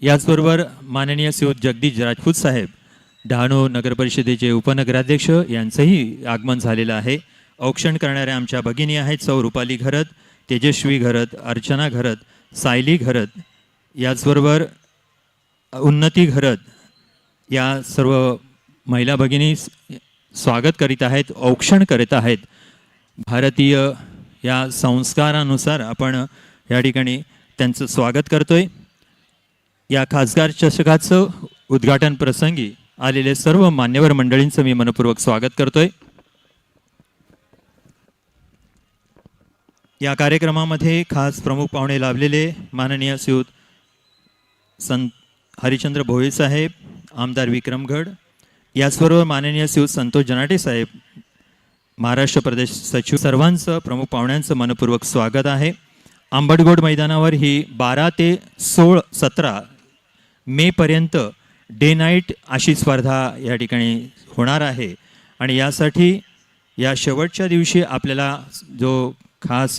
याचबरोबर माननीय श्रीयुत जगदीश राजपूत साहेब डहाणू नगरपरिषदेचे उपनगराध्यक्ष यांचंही आगमन झालेलं आहे. औक्षण करणाऱ्या आमच्या भगिनी आहेत सौ रुपाली घरत, तेजस्वी घरत, अर्चना घरत, सायली घरत, याचबरोबर उन्नती घरत, या सर्व महिला भगिनी स्वागत करीत आहेत, औक्षण करीत आहेत. भारतीय या संस्कारानुसार आपण या ठिकाणी त्यांचं स्वागत करतोय. या खासदार चषकाचं उद्घाटन प्रसंगी आलेले सर्व मान्यवर मंडळींचं मी मनपूर्वक स्वागत करतोय. या कार्यक्रमामध्ये खास प्रमुख पाहुणे लाभलेले माननीय श्रीयुत हरिचंद्र भोये साहेब, आमदार विक्रमगड, याचबरोबर माननीय श्रीयुत संतोष जनाटे साहेब, महाराष्ट्र प्रदेश सचिव, सर्वांचं प्रमुख पाहुण्यांचं मनपूर्वक स्वागत आहे. आंबटगोड मैदानावर ही 12 ते 17 मेपर्यंत डे नाईट अशी स्पर्धा या ठिकाणी होणार आहे. आणि यासाठी या शेवटच्या दिवशी आपल्याला जो खास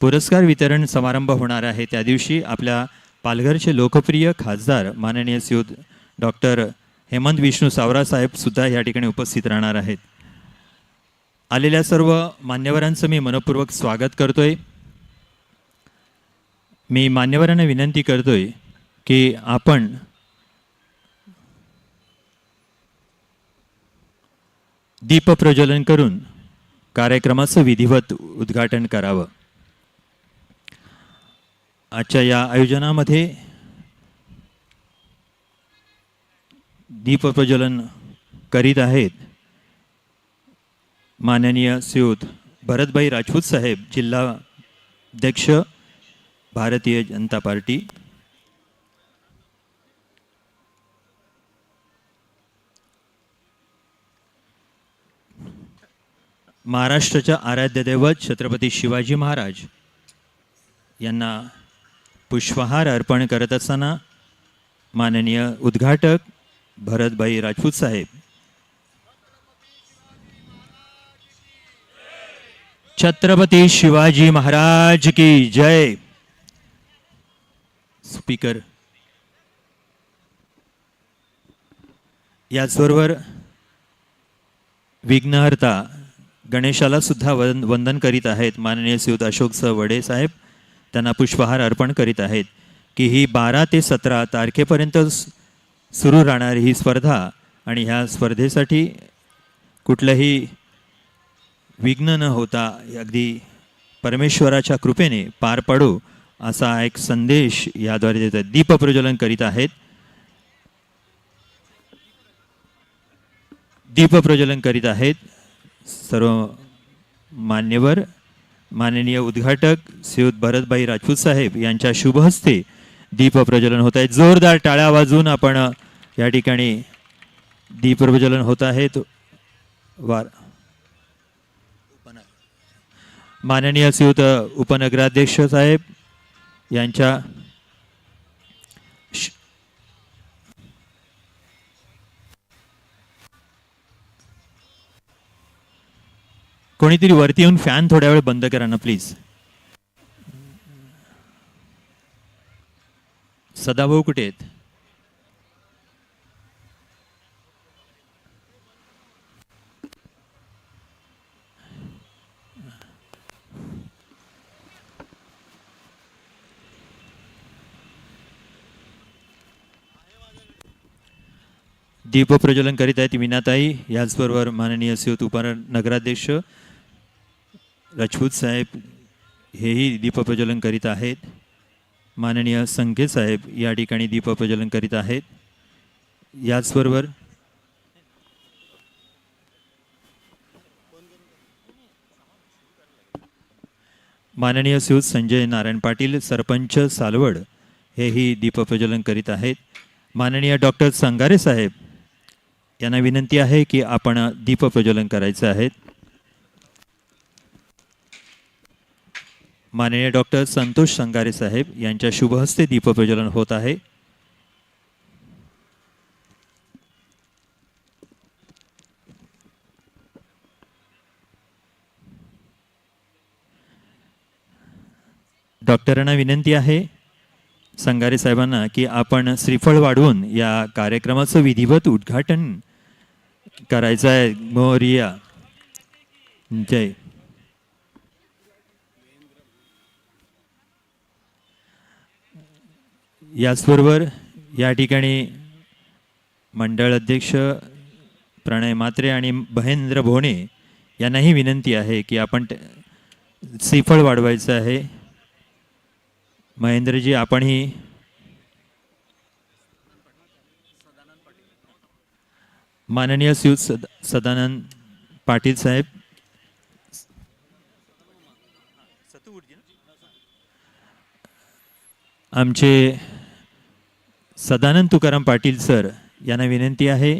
पुरस्कार वितरण समारंभ होणार आहे त्या दिवशी आपल्या पालघरचे लोकप्रिय खासदार माननीय श्रीयुत डॉक्टर हेमंत विष्णू सावरा साहेब सुद्धा या ठिकाणी उपस्थित राहणार आहेत. आलेल्या सर्व मान्यवरांचं मी मनपूर्वक स्वागत करतोय. मी मान्यवरांना विनंती करतोय की आपण दीप प्रज्वलन करून कार्यक्रमाचं विधिवत उद्घाटन करावं. आजच्या या आयोजनामध्ये दीप प्रज्वलन करीत आहेत माननीय श्रीयुत भरतभाई राजपूत साहेब, जिल्हाध्यक्ष भारतीय जनता पार्टी. महाराष्ट्राच्या आराध्य दैवत छत्रपती शिवाजी महाराज यांना पुष्पहार अर्पण करत असताना माननीय उद्घाटक भरतभाई राजपूत साहेब. छत्रपती शिवाजी महाराज की जय. स्पीकर. याचबरोबर विघ्नहर्ता गणेशाला सुद्धा वंदन करीत आहेत माननीय श्रीयुत अशोक वडे साहेब. त्यांना पुष्पहार अर्पण करीत आहेत की ही 12 ते 17 तारखेपर्यंत सुरू राहणारी ही स्पर्धा आणि ह्या स्पर्धेसाठी कुठलंही विघ्न न होता अगदी परमेश्वराच्या कृपेने पार पाडू असा एक संदेश याद्वारे देतात. दीप प्रज्वलन करीत आहेत. दीप प्रज्वलन करीत आहेत सर्व मान्यवर. माननीय उद्घाटक श्रीयुत भरतभाई राजपूत साहेब यांच्या शुभ हस्ते दीप प्रज्वलन होत आहे. जोरदार टाळ्या वाजवून आपण या ठिकाणी दीप प्रज्वलन होत आहेत. माननीय श्रीयुत उपनगराध्यक्ष साहेब यांच्या कोणीतरी वरती येऊन फॅन थोड्या वेळ बंद करा ना प्लीज. सदाभाऊ कुठे आहेत? दीप प्रज्वलन करीत आहेत मीनाताई. याचबरोबर माननीय श्रीयुत उपनगराध्यक्ष राजपूत साहेब हेही दीप प्रज्वलन करीत आहेत. माननीय संघे साहेब या ठिकाणी दीप प्रज्वलन करीत आहेत. याचबरोबर माननीय श्रीयुत संजय नारायण पाटील सरपंच सालवड हेही दीप प्रज्वलन करीत आहेत. माननीय डॉक्टर संगारे साहेब यांना विनंती आहे की आपण दीप प्रज्वलन करायचे आहेत. माननीय डॉक्टर संतोष संगारे साहेब यांच्या शुभ हस्ते दीप प्रज्वलन होत आहे. डॉक्टरांना विनंती आहे संगारे साहेबांना की आपण श्रीफळ वाढवून या कार्यक्रमाचं विधिवत उद्घाटन करायचं आहे. मोरिया जय. याचबरोबर या ठिकाणी मंडळ अध्यक्ष प्रणय म्हात्रे आणि महेंद्र भोणे यांनाही विनंती आहे की आपण श्रीफळ वाढवायचं आहे. महेंद्रजी आपणही माननीय श्री सदानंद पाटील साहेब, आमचे सदानंद तुकाराम पाटील सर यांना विनंती आहे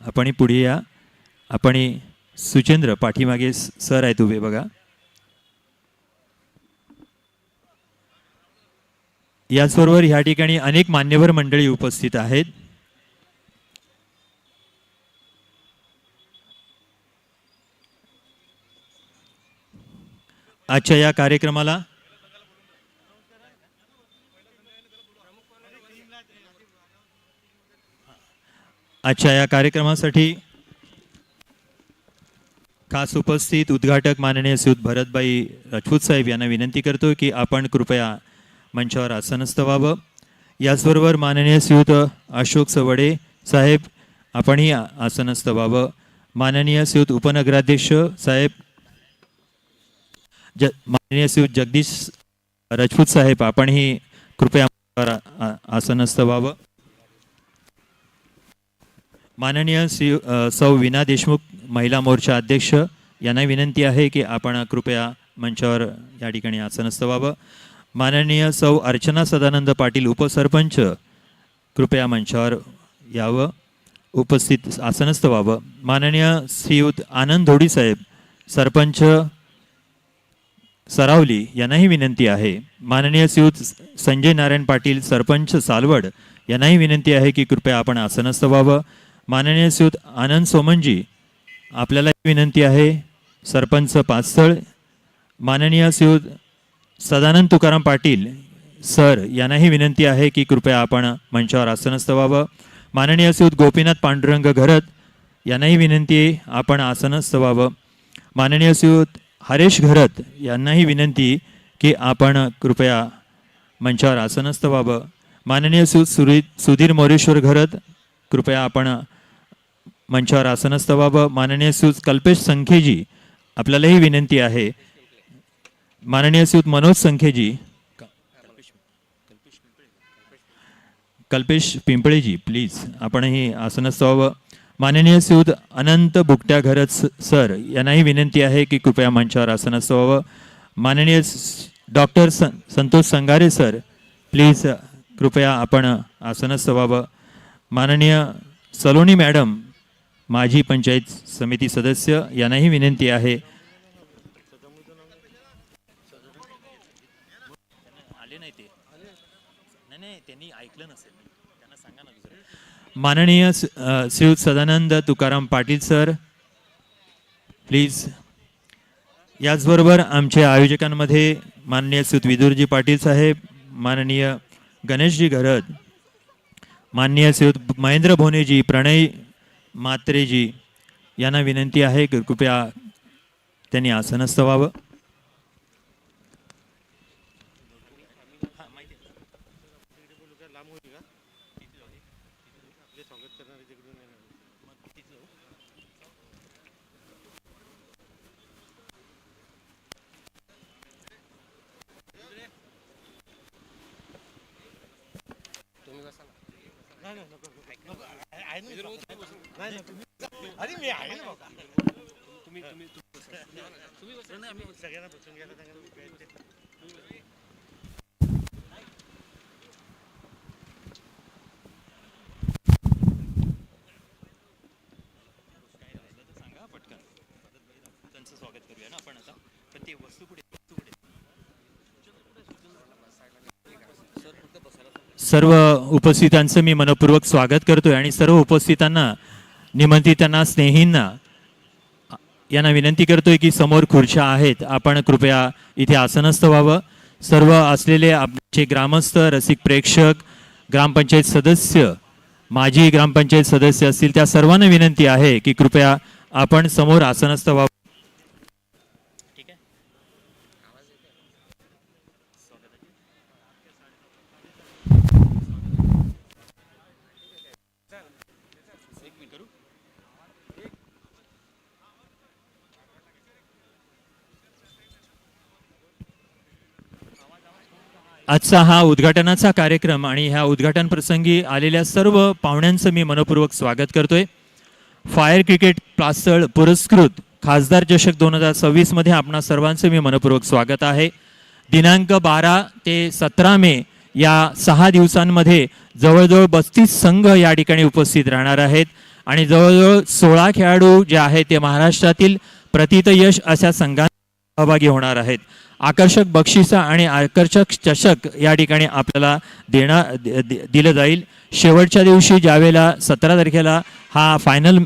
आपण पुढे या. आपण सुचेंद्र पाठीमागे सर आहेत उभे बघा. याचबरोबर ह्या ठिकाणी अनेक मान्यवर मंडळी उपस्थित आहेत. आजच्या या कार्यक्रमाला कार्यक्रमासाठी खास उपस्थित उद्घाटक माननीय श्री भरतभाई राजपूत साहेब यांना विनंती करतो की आपण कृपया मंचावर आसनस्थ व्हावं. याचबरोबर माननीय श्रीयुत अशोक सवडे साहेब आपणही आसनस्थ व्हावं. माननीय श्रीयुत उपनगराध्यक्ष साहेब माननीय श्रीयुत जगदीश राजपूत साहेब आपणही कृपया आसनस्थ व्हावं. माननीय श्री सौ वीणा देशमुख महिला मोर्चा अध्यक्ष यांना विनंती आहे की आपण कृपया मंचावर या ठिकाणी आसनस्थ व्हावं. माननीय सौ अर्चना सदानंद पाटील उपसरपंच कृपया मंचावर यावं, उपस्थित आसनस्थ व्हावं. माननीय श्रीयुत आनंद धोडी साहेब सरपंच सरावली यांनाही विनंती आहे. माननीय श्रीयुत संजय नारायण पाटील सरपंच सालवड यांनाही विनंती आहे की कृपया आपण आसनस्थ व्हावं. माननीय श्रीयुत आनंद सोमनजी आपल्याला विनंती आहे सरपंच पाचसळ. माननीय श्रीयुत सदानंद तुकाराम पाटील सर यांनाही विनंती आहे की कृपया आपण मंचावर आसनस्थ व्हावं. माननीय श्रीयुत गोपीनाथ पांडुरंग घरत यांनाही विनंती आहे आपण आसनस्थ व्हावं. माननीय श्रीयुत हरेश घरत यांनाही विनंती की आपण कृपया मंचावर आसनस्थ व्हावं. माननीय श्रीयुत सुधीर मोरेश्वर घरत कृपया आपण मंचावर आसनस्थ व्हावं. माननीय श्रीयुत कल्पेश संखेजी आपल्यालाही विनंती आहे. माननीय श्रीयुत मनोज संखेजी कल्पेश पिंपळेजी प्लीज आपणही आसनस्थ व्हावं. माननीय श्रीयुत अनंत बुकट्या घरत सर यांनाही विनंती आहे की कृपया मंचावर आसनस्थ व्हावं. माननीय doctor Santosh Sangare sir please कृपया आपण आसनस्थ व्हावं. माननीय सलोनी मॅडम माजी पंचायत समिती सदस्य यांनाही विनंती आहे. माननीय श्रीयुत सदानंद तुकाराम पाटील सर प्लीज. याचबरोबर आमच्या आयोजकांमध्ये माननीय श्रीयुत विदुरजी पाटील साहेब, माननीय गणेशजी घरत, माननीय श्रीयुत महेंद्र भोनेजी, प्रणय म्हात्रेजी यांना विनंती आहे की कृपया त्यांनी आसनस्थ व्हावं. सर्व उपस्थितांचं मी मनपूर्वक स्वागत करतोय आणि सर्व उपस्थितांना, निमंत्रितांना, स्नेहींना यांना विनंती करतोय की समोर खुर्च्या आहेत, आपण कृपया इथे आसनस्थ व्हावं. सर्व असलेले चे ग्रामस्थ, रसिक प्रेक्षक, ग्रामपंचायत सदस्य, माजी ग्रामपंचायत सदस्य असतील त्या सर्वांना विनंती आहे की कृपया आपण समोर आसनस्थ व्हावं. आजचा हा उद्घाटनाचा कार्यक्रम आणि ह्या उद्घाटन प्रसंगी आलेल्या सर्व पाहुण्यांचं मी मनपूर्वक स्वागत करतोय. फायर क्रिकेट पासळ पुरस्कृत खासदार चषक 2026 मध्ये आपणा सर्वांचं मी मनपूर्वक स्वागत आहे. दिनांक 12 ते 17 मे या 6 दिवसांमध्ये जवळजवळ 32 संघ या ठिकाणी उपस्थित राहणार आहेत आणि जवळजवळ 16 खेळाडू जे आहेत ते महाराष्ट्रातील प्रतितयश अशा संघात सहभागी होणार आहेत. आकर्षक बक्षिसा आणि आकर्षक चषक या ठिकाणी आपल्याला दिलं जाईल. शेवटच्या दिवशी ज्यावेळेला 17 तारखेला हा फायनल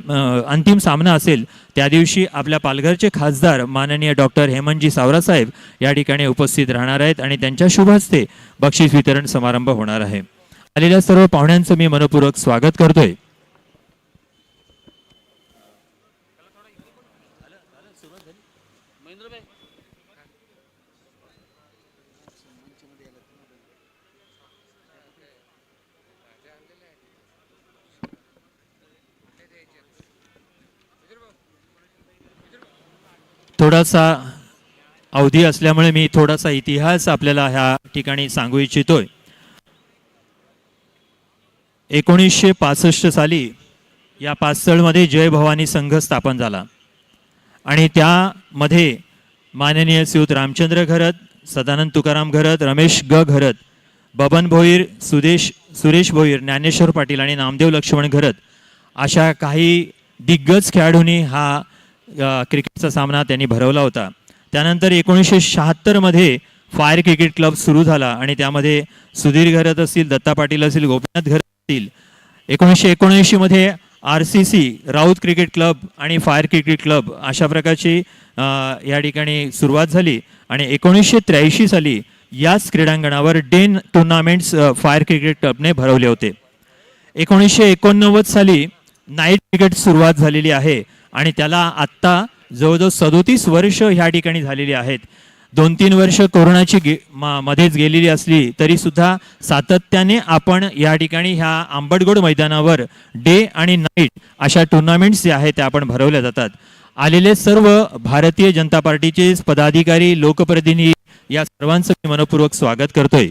अंतिम सामना असेल त्या दिवशी आपल्या पालघरचे खासदार माननीय डॉक्टर हेमंतजी सावरासाहेब या ठिकाणी उपस्थित राहणार आहेत आणि त्यांच्या शुभ हस्ते बक्षीस वितरण समारंभ होणार आहे. आलेल्या सर्व पाहुण्यांचं मी मनपूर्वक स्वागत करतोय. थोडासा अवधी असल्यामुळे मी थोडासा इतिहास आपल्याला ह्या ठिकाणी सांगू इच्छितोय. 1965 साली या पासळमध्ये जय भवानी संघ स्थापन झाला आणि त्यामध्ये माननीय श्रीयुत रामचंद्र घरत, सदानंद तुकाराम घरत, रमेश घरत, बबन भोईर, सुरेश भोईर, ज्ञानेश्वर पाटील आणि नामदेव लक्ष्मण घरत अशा काही दिग्गज खेळाडूंनी हा क्रिकेटचा सामना त्यांनी भरवला होता. त्यानंतर 1976 मध्ये फायर क्रिकेट क्लब सुरू झाला आणि त्यामध्ये सुधीर घरत असतील, दत्ता पाटील असतील, गोपीनाथ घरत असतील. 1979 मध्ये RCC राऊत क्रिकेट क्लब आणि फायर क्रिकेट क्लब अशा प्रकारची या ठिकाणी सुरुवात झाली आणि 1983 साली याच क्रीडांगणावर डे टुर्नामेंट्स फायर क्रिकेट क्लबने भरवले होते. 1989 साली नाईट क्रिकेट सुरुवात झालेली आहे आणि त्याला आत्ता जवळजवळ 37 वर्ष ह्या ठिकाणी झालेली आहेत. 2-3 वर्ष कोरोनाची मध्येच गेलेली असली तरी सुद्धा सातत्याने आपण या ठिकाणी ह्या आंबटगोड मैदानावर डे आणि नाईट अशा टुर्नामेंट्स जे आहेत त्या आपण भरवल्या जातात. आलेले सर्व भारतीय जनता पार्टीचे पदाधिकारी, लोकप्रतिनिधी या सर्वांचं मी मनपूर्वक स्वागत करतोय.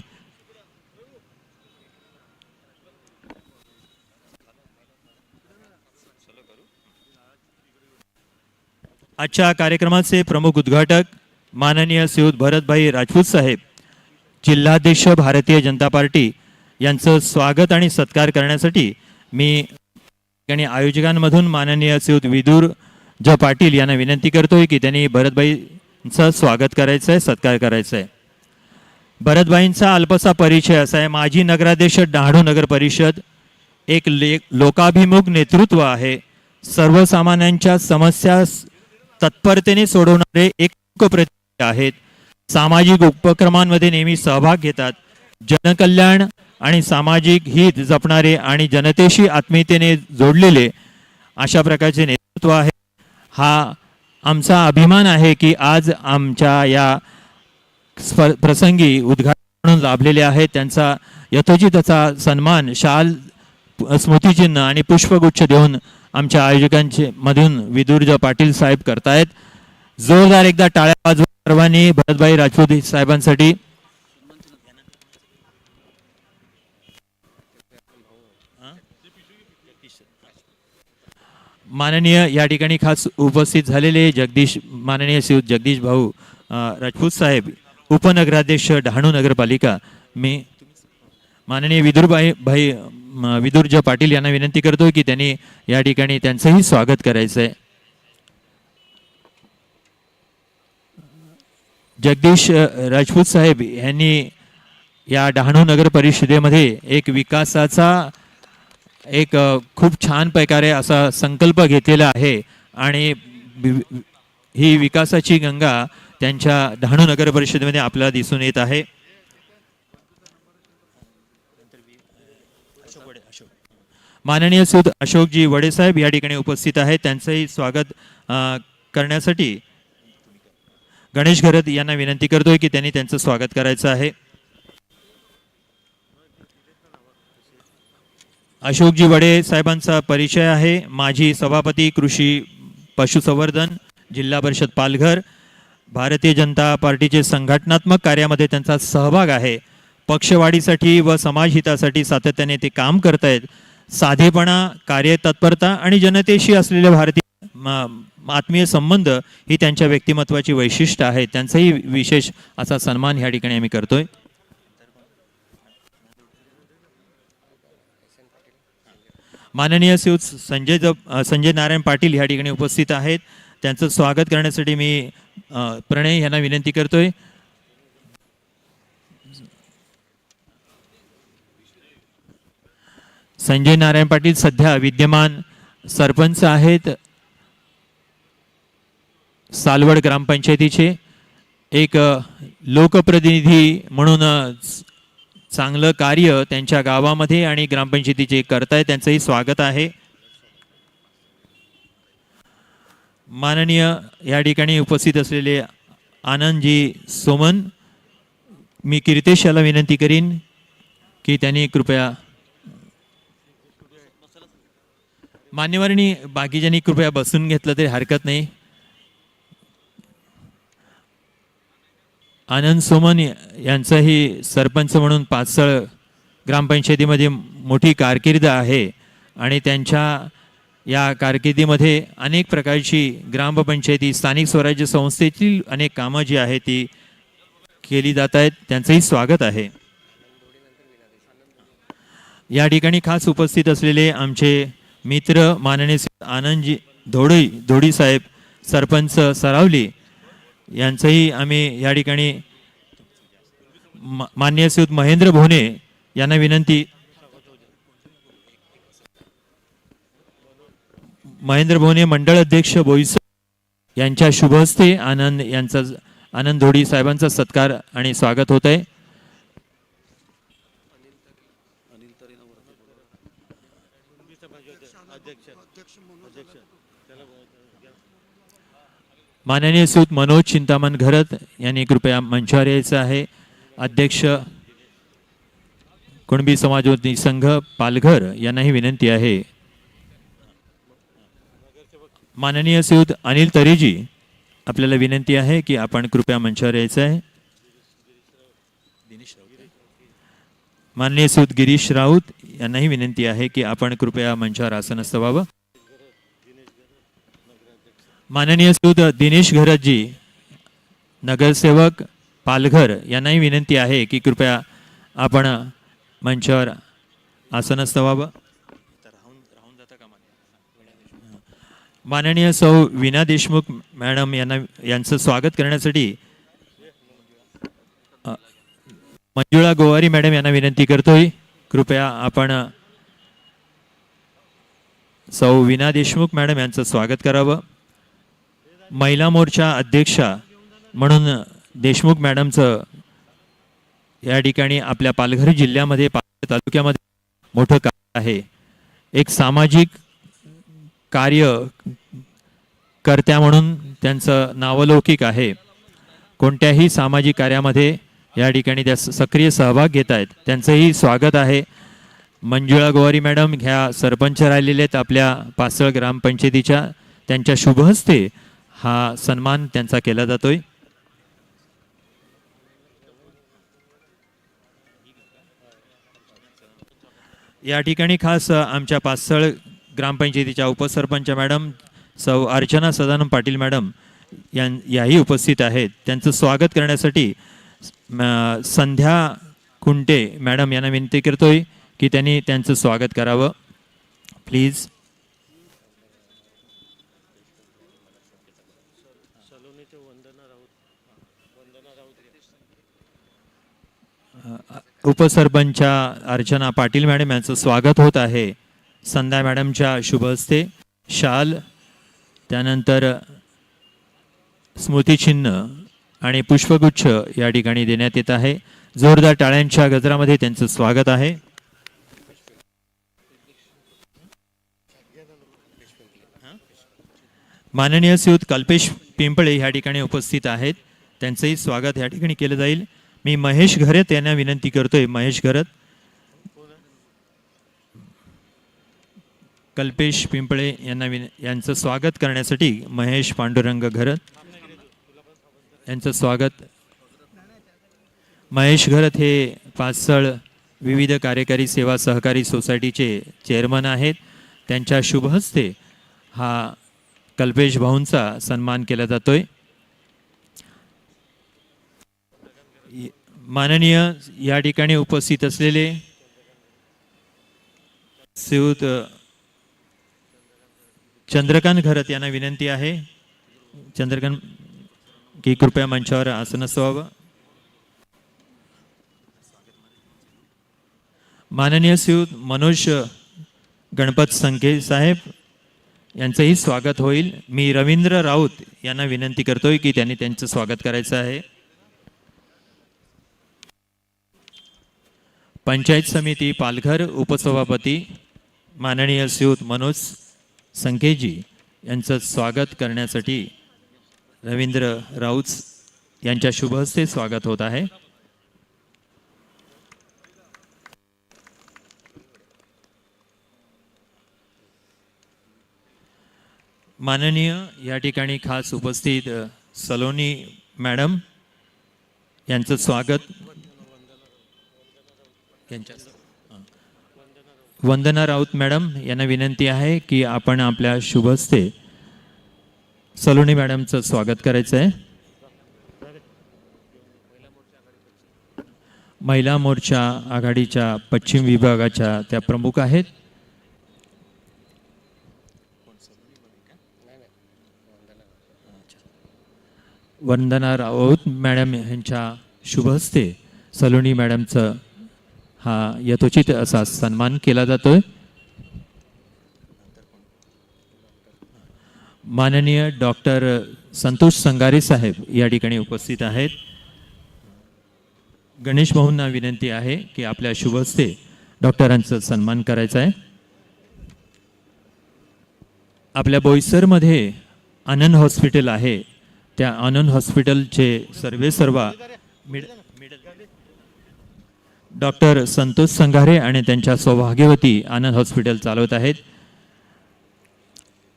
आजच्या कार्यक्रमाचे प्रमुख उद्घाटक माननीय श्रीयुत भरतभाई राजपूत साहेब, जिल्हाध्यक्ष भारतीय जनता पार्टी यांचं स्वागत आणि सत्कार करण्यासाठी मी आयोजकांमधून माननीय श्रीयुत विदुर पाटील यांना विनंती करतोय की त्यांनी भरतभाईंचं स्वागत करायचं आहे, सत्कार करायचा आहे. भरतभाईंचा अल्पसा परिचय असा आहे. माजी नगराध्यक्ष डहाणू नगर परिषद, एक लोकाभिमुख नेतृत्व आहे. सर्वसामान्यांच्या समस्या तत्परतेने सोडवणारे एक लोकप्रतिनिधी आहेत. सामाजिक उपक्रमांमध्ये नेहमी सहभाग घेतात. जनकल्याण आणि सामाजिक हित जपणारे आणि जनतेशी आत्मीयतेने जोडलेले अशा प्रकारचे नेतृत्व आहे. हा आमचा अभिमान आहे की आज आमच्या या प्रसंगी उद्घाटन म्हणून लाभलेले आहेत. त्यांचा यथोचित असा सन्मान शाल, स्मृतिचिन्ह आणि पुष्पगुच्छ देऊन आमच्या आयोजकांचे मधून विदुर पाटील साहेब करतायत. जोरदार एकदा टाळ्या वाजवा सर्वांनी भरतभाई राजपूत साहेबांसाठी. माननीय या ठिकाणी खास उपस्थित झालेले माननीय श्री जगदीश भाऊ राजपूत साहेब, उपनगराध्यक्ष डहाणू नगरपालिका, मी माननीय विदुर पाटील यांना विनंती करतोय की त्यांनी या ठिकाणी त्यांचंही स्वागत करायचं आहे. जगदीश राजपूत साहेब यांनी या डहाणू नगर परिषदेमध्ये एक विकासाचा एक खूप छान प्रकारे असा संकल्प घेतलेला आहे आणि ही विकासाची गंगा त्यांच्या डहाणू नगर परिषदेमध्ये आपल्याला दिसून येत आहे. माननीय सुद अशोकजी वडे साहेब या ठिकाणी उपस्थित आहेत. त्यांचंही स्वागत करण्यासाठी गणेश घरत यांना विनंती करतोय की त्यांनी त्यांचं स्वागत करायचं आहे. अशोकजी वडे साहेबांचा परिचय आहे. माजी सभापती कृषी पशुसंवर्धन जिल्हा परिषद पालघर. भारतीय जनता पार्टीचे संघटनात्मक कार्यामध्ये त्यांचा सहभाग आहे. पक्षवाढीसाठी व समाजहितासाठी सातत्याने ते काम करत आहेत. साधेपणा, कार्यतत्परता आणि जनतेशी असलेले भारतीय आत्मीय संबंध ही त्यांच्या व्यक्तिमत्वाची वैशिष्ट्य आहे. त्यांचाही विशेष असा सन्मान या ठिकाणी आम्ही करतोय. माननीय श्री संजय नारायण पाटील या ठिकाणी उपस्थित आहेत. त्यांचं स्वागत करण्यासाठी मी प्रणय यांना विनंती करतोय. संजय नारायण पाटील सध्या विद्यमान सरपंच आहेत सालवड ग्रामपंचायतीचे. एक लोकप्रतिनिधी म्हणून चांगलं कार्य त्यांच्या गावामध्ये आणि ग्रामपंचायतीचे करतायत. त्यांचंही स्वागत आहे. माननीय या ठिकाणी उपस्थित असलेले आनंदजी सोमन, मी कीर्तेश याला विनंती करीन की त्यांनी कृपया, मान्यवरांनी बाकीच्यांनी कृपया बसून घेतलं तरी हरकत नाही. आनंद सोमन यांचंही सरपंच म्हणून पाचसळ ग्रामपंचायतीमध्ये मोठी कारकीर्द आहे आणि त्यांच्या या कारकिर्दीमध्ये अनेक प्रकारची ग्रामपंचायती, स्थानिक स्वराज्य संस्थेतील अनेक कामं जी आहेत ती केली जात आहेत. त्यांचंही स्वागत आहे. या ठिकाणी खास उपस्थित असलेले आमचे मित्र माननीय आनंदजी धोडी साहेब, सरपंच सरावली, यांचंही आम्ही या ठिकाणी माननीय श्री महेंद्र भोने यांना विनंती, महेंद्र भोने मंडळ अध्यक्ष बोईस यांच्या शुभ हस्ते आनंद धोडी साहेबांचा सत्कार आणि स्वागत होत आहे. माननीय सूत मनोज चिंतामण घरत यांनी कृपया मंचावर यायचं आहे. अध्यक्ष कुणबी समाजवादी संघ पालघर यांनाही विनंती आहे. माननीय सूत अनिल तरेजी, आपल्याला विनंती आहे की आपण कृपया मंचावर यायचं आहे. माननीय सूत गिरीश राऊत यांनाही विनंती आहे की आपण कृपया मंचावर आसनस्थ व्हावं. माननीय सूत दिनेश घरतजी, नगरसेवक पालघर, यांनाही विनंती आहे की कृपया आपण मंचावर आसनस्थ व्हावं. माननीय सौ वीणा देशमुख मॅडम यांचं स्वागत करण्यासाठी मंजुळा गोवारी मॅडम यांना विनंती करतोय. कृपया आपण सौ वीणा देशमुख मॅडम यांचं स्वागत करावं. महिला मोर्चा अध्यक्षा म्हणून देशमुख मॅडमचं या ठिकाणी आपल्या पालघर जिल्ह्यामध्ये, पालघर तालुक्यामध्ये मोठं कार्य आहे. एक सामाजिक कार्य कर्त्या म्हणून त्यांचं नावलौकिक आहे. कोणत्याही सामाजिक कार्यामध्ये या ठिकाणी त्या सक्रिय सहभाग घेत आहेत. त्यांचंही स्वागत आहे. मंजुळा गोवारी मॅडम ह्या सरपंच राहिलेले आहेत आपल्या पासळ ग्रामपंचायतीच्या. त्यांच्या शुभ हस्ते हा सन्मान त्यांचा केला जातोय. या ठिकाणी खास आमच्या पासळ ग्रामपंचायतीच्या उपसरपंच मॅडम सौ अर्चना सदानंद पाटील मॅडम याही उपस्थित आहेत. त्यांचं स्वागत करण्यासाठी संध्या खुंटे मॅडम यांना विनंती करतोय की त्यांनी त्यांचं स्वागत करावं प्लीज. उपसरपंचा अर्चना पाटील मॅडम यांचं स्वागत होत आहे. संध्या मॅडमच्या शुभ हस्ते शाल, त्यानंतर स्मृतिचिन्ह आणि पुष्पगुच्छ या ठिकाणी देण्यात येत आहे. जोरदार टाळ्यांच्या गजरामध्ये त्यांचं स्वागत आहे. माननीय श्रीयुत कल्पेश पिंपळे ह्या ठिकाणी उपस्थित आहेत. त्यांचंही स्वागत ह्या ठिकाणी केलं जाईल. मी महेश घरत यांना विनंती करतोय. महेश घरत, कल्पेश पिंपळे यांचं स्वागत करण्यासाठी महेश पांडुरंग घरत यांचं स्वागत. महेश घरत हे पाचसळ विविध कार्यकारी सेवा सहकारी सोसायटीचे चेअरमन आहेत. त्यांच्या शुभ हस्ते हा कल्पेश भाऊंचा सन्मान केला जातोय. माननीय या ठिकाणी उपस्थित असलेले श्रीयुत चंद्रकांत घरत यांना विनंती आहे, चंद्रकांत की कृपया मंचावर आसनस्थ व्हावं. माननीय श्रीयुत मनोज गणपत संखे साहेब यांचंही स्वागत होईल. मी रवींद्र राऊत यांना विनंती करतोय की त्यांनी त्यांचं स्वागत करायचं आहे. पंचायत समिती पालघर उपसभापती माननीय श्रीयुत मनोज संखेजी यांचं स्वागत करण्यासाठी रवींद्र राऊत यांच्या शुभ हस्ते स्वागत होत आहे. माननीय या ठिकाणी खास उपस्थित सलोनी मॅडम यांचं स्वागत. वंदना राऊत मॅडम यांना विनंती आहे की आपण आपल्या शुभ हस्ते सलोनी मॅडमचं स्वागत करायचं आहे. महिला मोर्चा आघाडीच्या पश्चिम विभागाच्या त्या प्रमुख आहेत. वंदना राऊत मॅडम यांच्या शुभ हस्ते सलोनी मॅडमचं हा यथोचित असा सन्मान केला जातोय. माननीय डॉक्टर संतोष संगारे साहेब या ठिकाणी उपस्थित आहेत. गणेश भाऊंना विनंती आहे की आपल्या शुभ हस्ते डॉक्टरांचा सन्मान करायचा आहे. आपल्या बोईसरमध्ये आनंद हॉस्पिटल आहे. त्या आनंद हॉस्पिटलचे सर्वेसर्वा डॉक्टर संतोष संगारे आणि त्यांच्या सौभाग्यवती आनंद हॉस्पिटल चालवत आहेत.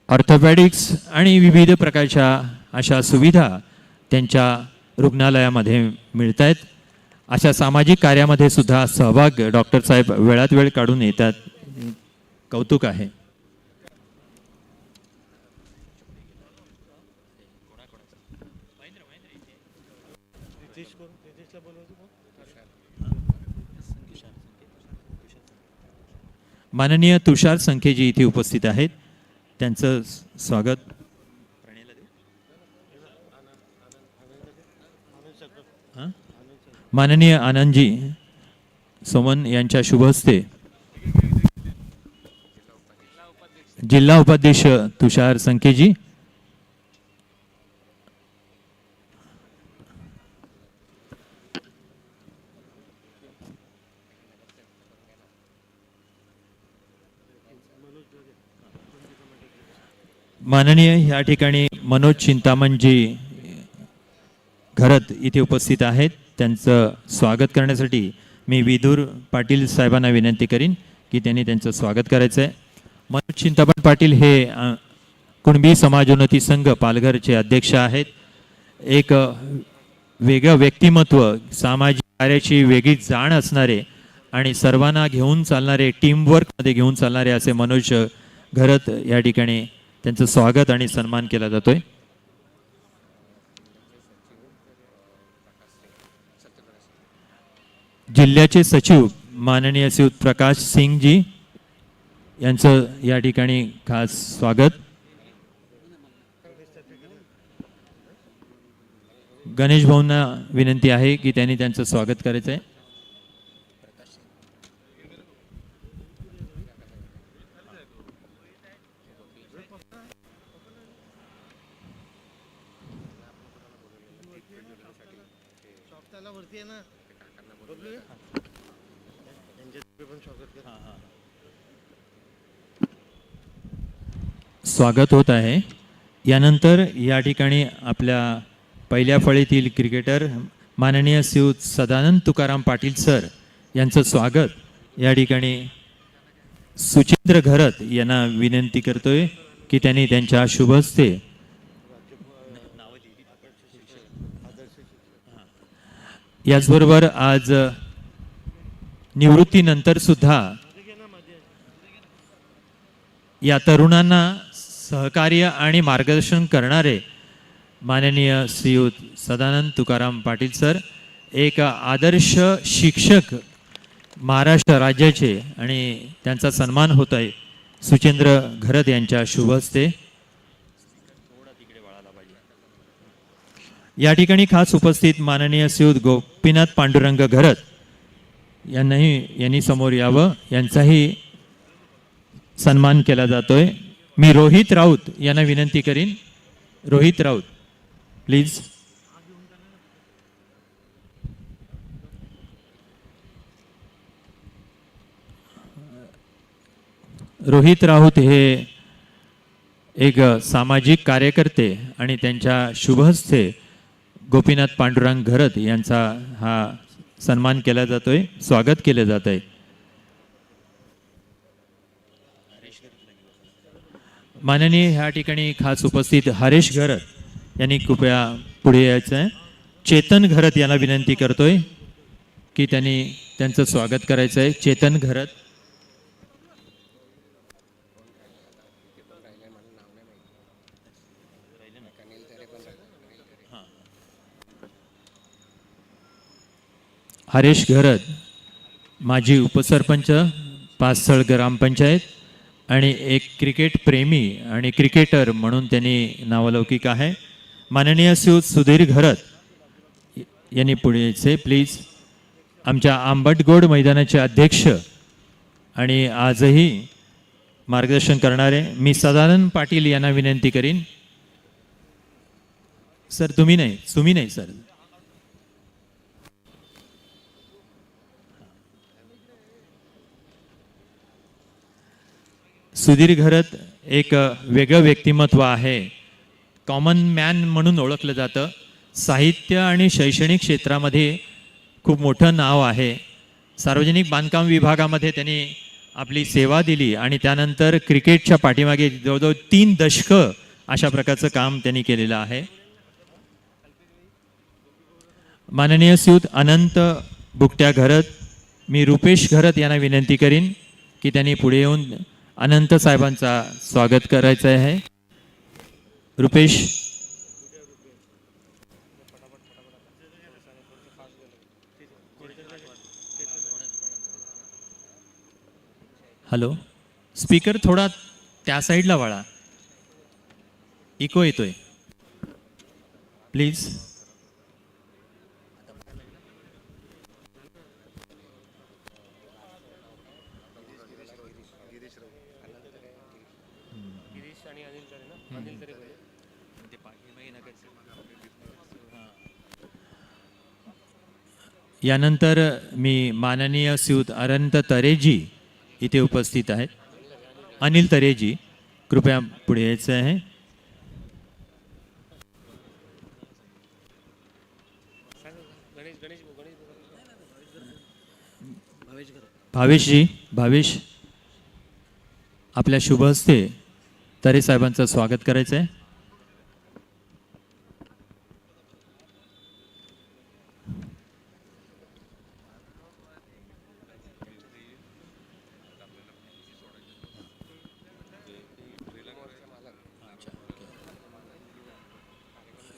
ऑर्थोपॅडिक्स आणि विविध प्रकारच्या अशा सुविधा त्यांच्या रुग्णालयामध्ये मिळत आहेत. अशा सामाजिक कार्यामध्ये सुद्धा सहभाग डॉक्टर साहेब वेळात वेळ काढून येतात. कौतुक आहे. माननीय तुषार संखेजी इथे उपस्थित आहेत. त्यांचं स्वागत. माननीय आनंदजी सोमन यांच्या शुभ हस्ते जिल्हा उपाध्यक्ष तुषार संखेजी, माननीय या ठिकाणी मनोज चिंतामणजी घरत इथे उपस्थित आहेत. त्यांचं स्वागत करण्यासाठी मी विदूर पाटील साहेबांना विनंती करीन की त्यांनी त्यांचं स्वागत करायचं आहे. मनोज चिंतामण पाटील हे कुणबी समाजोन्नती संघ पालघरचे अध्यक्ष आहेत. एक वेगळं व्यक्तिमत्व, सामाजिक कार्याची वेगळी जाण असणारे आणि सर्वांना घेऊन चालणारे, टीमवर्कमध्ये घेऊन चालणारे असे मनोज घरत या ठिकाणी त्यांचं स्वागत आणि सन्मान केला जातोय. जिल्ह्याचे सचिव माननीय श्री प्रकाश सिंगजी यांचं या ठिकाणी खास स्वागत. गणेश भाऊंना विनंती आहे की त्यांनी त्यांचं स्वागत करायचं आहे. स्वागत होत आहे. यानंतर या ठिकाणी आपल्या पहिल्या फळीतील क्रिकेटर माननीय श्रीयुत सदानंद तुकाराम पाटील सर यांचं स्वागत या ठिकाणी सुचिंद्र घरत यांना विनंती करतोय की त्यांनी त्यांच्या शुभ हस्ते याचबरोबर आज निवृत्तीनंतर सुद्धा या तरुणांना सहकार्य आणि मार्गदर्शन करणारे माननीय श्रीयुत सदानंद तुकाराम पाटील सर एक आदर्श शिक्षक महाराष्ट्र राज्याचे आणि त्यांचा सन्मान होत आहे सुचिंद्र घरत यांच्या शुभ हस्ते या ठिकाणी खास उपस्थित माननीय श्रीयुत गोपीनाथ पांडुरंग घरत यांनी समोर यावं यांचाही सन्मान केला जातोय। मी रोहित राऊत यांना विनंती करीन, रोहित राऊत प्लीज। रोहित राऊत हे एक सामाजिक कार्यकर्ते आणि त्यांच्या शुभहस्ते गोपीनाथ पांडुरंग घरत यांचा हा सन्मान केला जातोय, स्वागत केले जात आहे। माननीय ह्या ठिकाणी खास उपस्थित हरेश घरत यांनी कृपया पुढे यायचं आहे। चेतन घरत यांना विनंती करतोय की त्यांनी त्यांचं स्वागत करायचं आहे। चेतन घरत हरेश घरत माजी उपसरपंच पास्थळ ग्रामपंचायत आणि एक क्रिकेट प्रेमी आणि क्रिकेटर म्हणून त्यांनी नावलौकिक आहे। माननीय श्री सुधीर घरत यांनी पुढे यायचे प्लीज। आमच्या आंबटगोड मैदानाचे अध्यक्ष आणि आजही मार्गदर्शन करणारे मी सदानंद पाटील यांना विनंती करीन। सर तुम्ही नाही सर। सुधीर घरत एक वेगळं व्यक्तिमत्व आहे, कॉमन मॅन म्हणून ओळखलं जातं। साहित्य आणि शैक्षणिक क्षेत्रामध्ये खूप मोठं नाव आहे। सार्वजनिक बांधकाम विभागामध्ये त्यांनी आपली सेवा दिली आणि त्यानंतर क्रिकेटच्या पाठीमागे जवळजवळ 3 दशकं अशा प्रकारचं काम त्यांनी केलेलं आहे। माननीय श्रीयुत अनंत बुकट्या घरत मी रुपेश घरत यांना विनंती करीन की त्यांनी पुढे येऊन अनंत साहेबांचा स्वागत करायचं आहे। रुपेश हॅलो, स्पीकर थोडा त्या साईडला वळा, इको येतोय प्लीज। यानंतर मी माननीय श्रीयुत अनंत तरेजी इथे उपस्थित आहेत। अनिल तरेजी कृपया पुढे यायचं आहे। भावेश आपल्या शुभ हस्ते तरे साहेबांचं स्वागत करायचं आहे।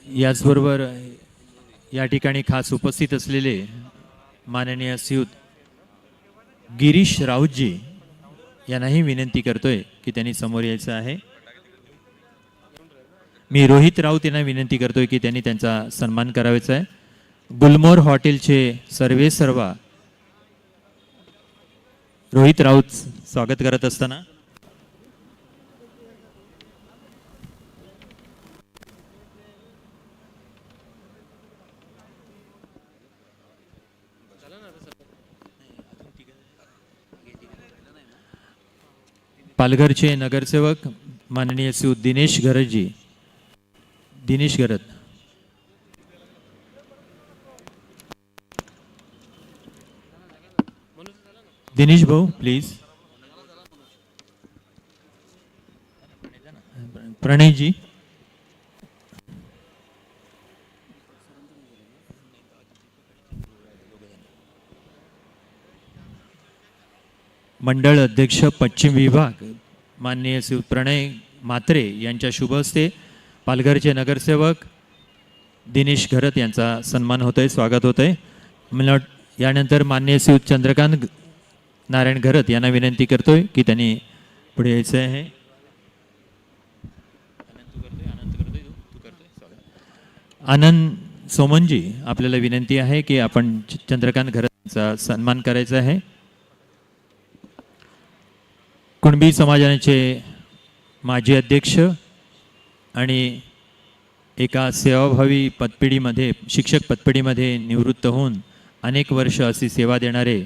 याचबरोबर या ठिकाणी खास उपस्थित असलेले माननीय श्रीयुत गिरीश राऊतजी यांनाही विनंती करतोय की त्यांनी समोर यायचं आहे। मी रोहित राऊत यांना विनंती करतोय की त्यांनी त्यांचा सन्मान करायचा आहे। गुलमोहर हॉटेलचे सर्वेसर्वा रोहित राऊत स्वागत करत असताना पालघरचे नगरसेवक माननीय श्री दिनेश घरतजी दिनेश गरत. दिनेश भाऊ प्लीज. प्रणय जी. मंडळ अध्यक्ष पश्चिम विभाग माननीय श्री प्रणय म्हात्रे यांच्या शुभ हस्ते पालघरचे नगरसेवक दिनेश घरत यांचा सन्मान होतोय, स्वागत होतंय. मला यानंतर माननीय श्री चंद्रकांत नारायण घरत यांना विनंती करतोय की त्यांनी पुढे यायचं आहे. आनंद सोमनजी आपल्याला विनंती आहे की आपण चंद्रकांत घरतचा सन्मान करायचा आहे. कुणबी समाजाचे माजी अध्यक्ष आणि एका सेवाभावी पदपिढीमध्ये शिक्षक पदपिढीमध्ये निवृत्त होऊन अनेक वर्ष अशी सेवा देणारे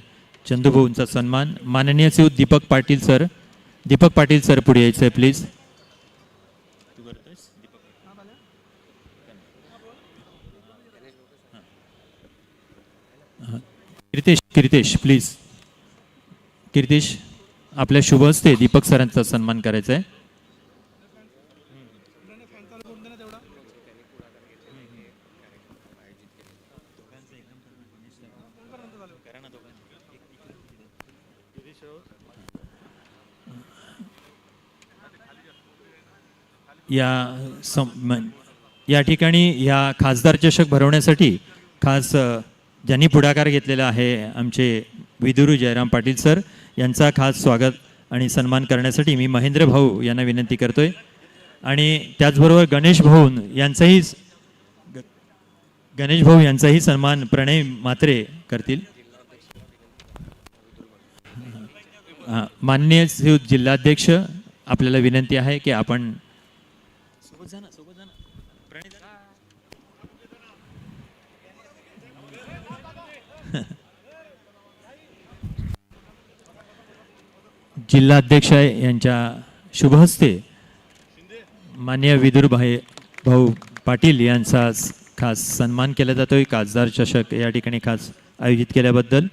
चंदूभाऊंचा सन्मान माननीय श्री दीपक पाटील सर. दीपक पाटील सर पुढे यायचं आहे प्लीज. कीर्तेश प्लीज. कीर्तेश आपल्या शुभ हस्ते दीपक सरांचा सन्मान करायचा आहे. या ठिकाणी या खासदार चषक भरवण्यासाठी खास ज्यांनी पुढाकार घेतलेला आहे आमचे विदुरू जयराम पाटील सर यांचा खास स्वागत आणि सन्मान करण्यासाठी मी महेंद्र भाऊ यांना विनंती करतोय. आणि त्याचबरोबर गणेश भाऊ यांचाही सन्मान प्रणय म्हात्रे करतील. माननीय श्री जिल्हाध्यक्ष आपल्याला विनंती आहे की आपण जिल्हाध्यक्ष यांच्या शुभ हस्ते माननीय विदुर भाऊ पाटील यांचा खास सन्मान केला जातोय. खासदार चषक या ठिकाणी खास आयोजित केल्याबद्दल.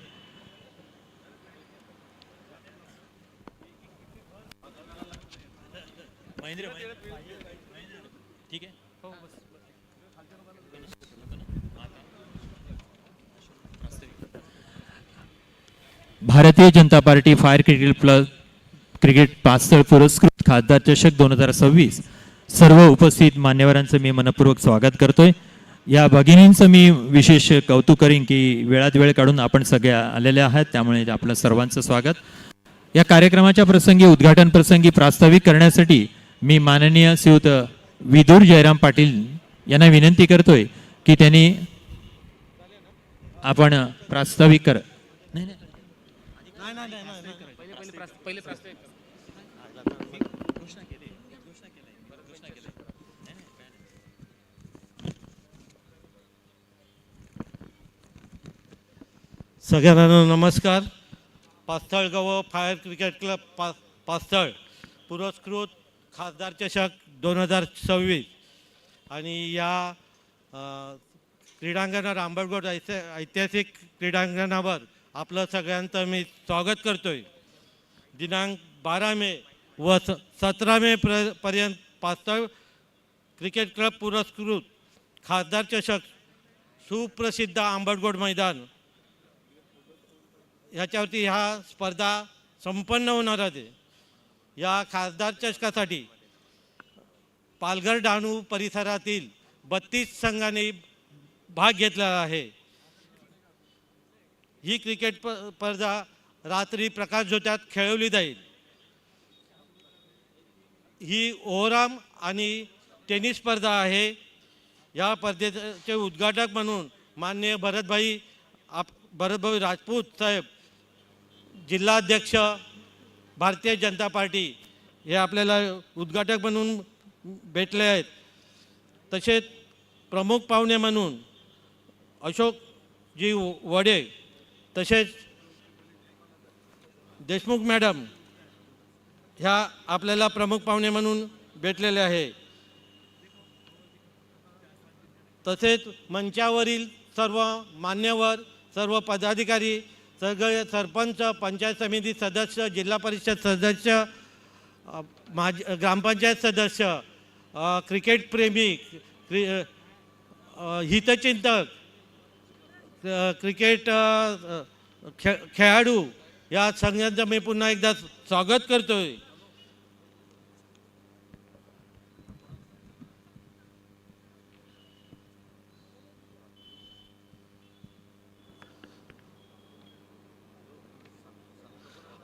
Bharatiya Janata party fire cricket पास्तळ पुरस्कृत खासदार चषक 2026 सर्व उपस्थित मान्यवरांचं मी मनपूर्वक स्वागत करतोय. या भगिनींचं मी विशेष कौतुक करीन की वेळात वेळ काढून आपण सगळ्या आलेल्या आहात, त्यामुळे आपलं सर्वांचं स्वागत. या कार्यक्रमाच्या प्रसंगी उद्घाटन प्रसंगी प्रास्ताविक करण्यासाठी मी माननीय श्रीयुत विदुर जयराम पाटील यांना विनंती करतोय की त्यांनी आपण प्रास्ताविक कर. सगळ्यांना नमस्कार. पास्थळगाव फायर क्रिकेट क्लब पास्थळ पुरस्कृत खासदार चषक 2026 आणि या क्रीडांगणावर आंबेडकर ऐतिहासिक क्रीडांगणावर आपलं सगळ्यांचं मी स्वागत करतोय. दिनांक 12 मे व 17 मे पर्यंत पास्थळ क्रिकेट क्लब पुरस्कृत खासदार चषक सुप्रसिद्ध आंबेडकर मैदान याच्यावरती ह्या स्पर्धा संपन्न होणार आहे. या खासदार चषकासाठी पालघर डहाणू परिसरातील 32 संघांनी भाग घेतलेला आहे. ही क्रिकेट स्पर्धा रात्री प्रकाशझोतात खेळवली जाईल. ही ओव्हरआर्म आणि टेनिस स्पर्धा आहे. या स्पर्धेचे उद्घाटक म्हणून माननीय भरतभाई राजपूत साहेब, जिल्हाध्यक्ष भारतीय जनता पार्टी, हे आपल्याला उद्घाटक म्हणून भेटले आहेत. तसेच प्रमुख पाहुणे म्हणून अशोकजी वडे, तसेच देशमुख मॅडम ह्या आपल्याला प्रमुख पाहुणे म्हणून भेटलेले आहे. तसेच मंचावरील सर्व मान्यवर, सर्व पदाधिकारी, सगळे सरपंच, पंचायत समिती सदस्य, जिल्हा परिषद सदस्य, ग्रामपंचायत सदस्य, क्रिकेट प्रेमी, हितचिंतक, क्रिकेट खेळाडू या सगळ्यांचं मी पुन्हा एकदा स्वागत करतोय.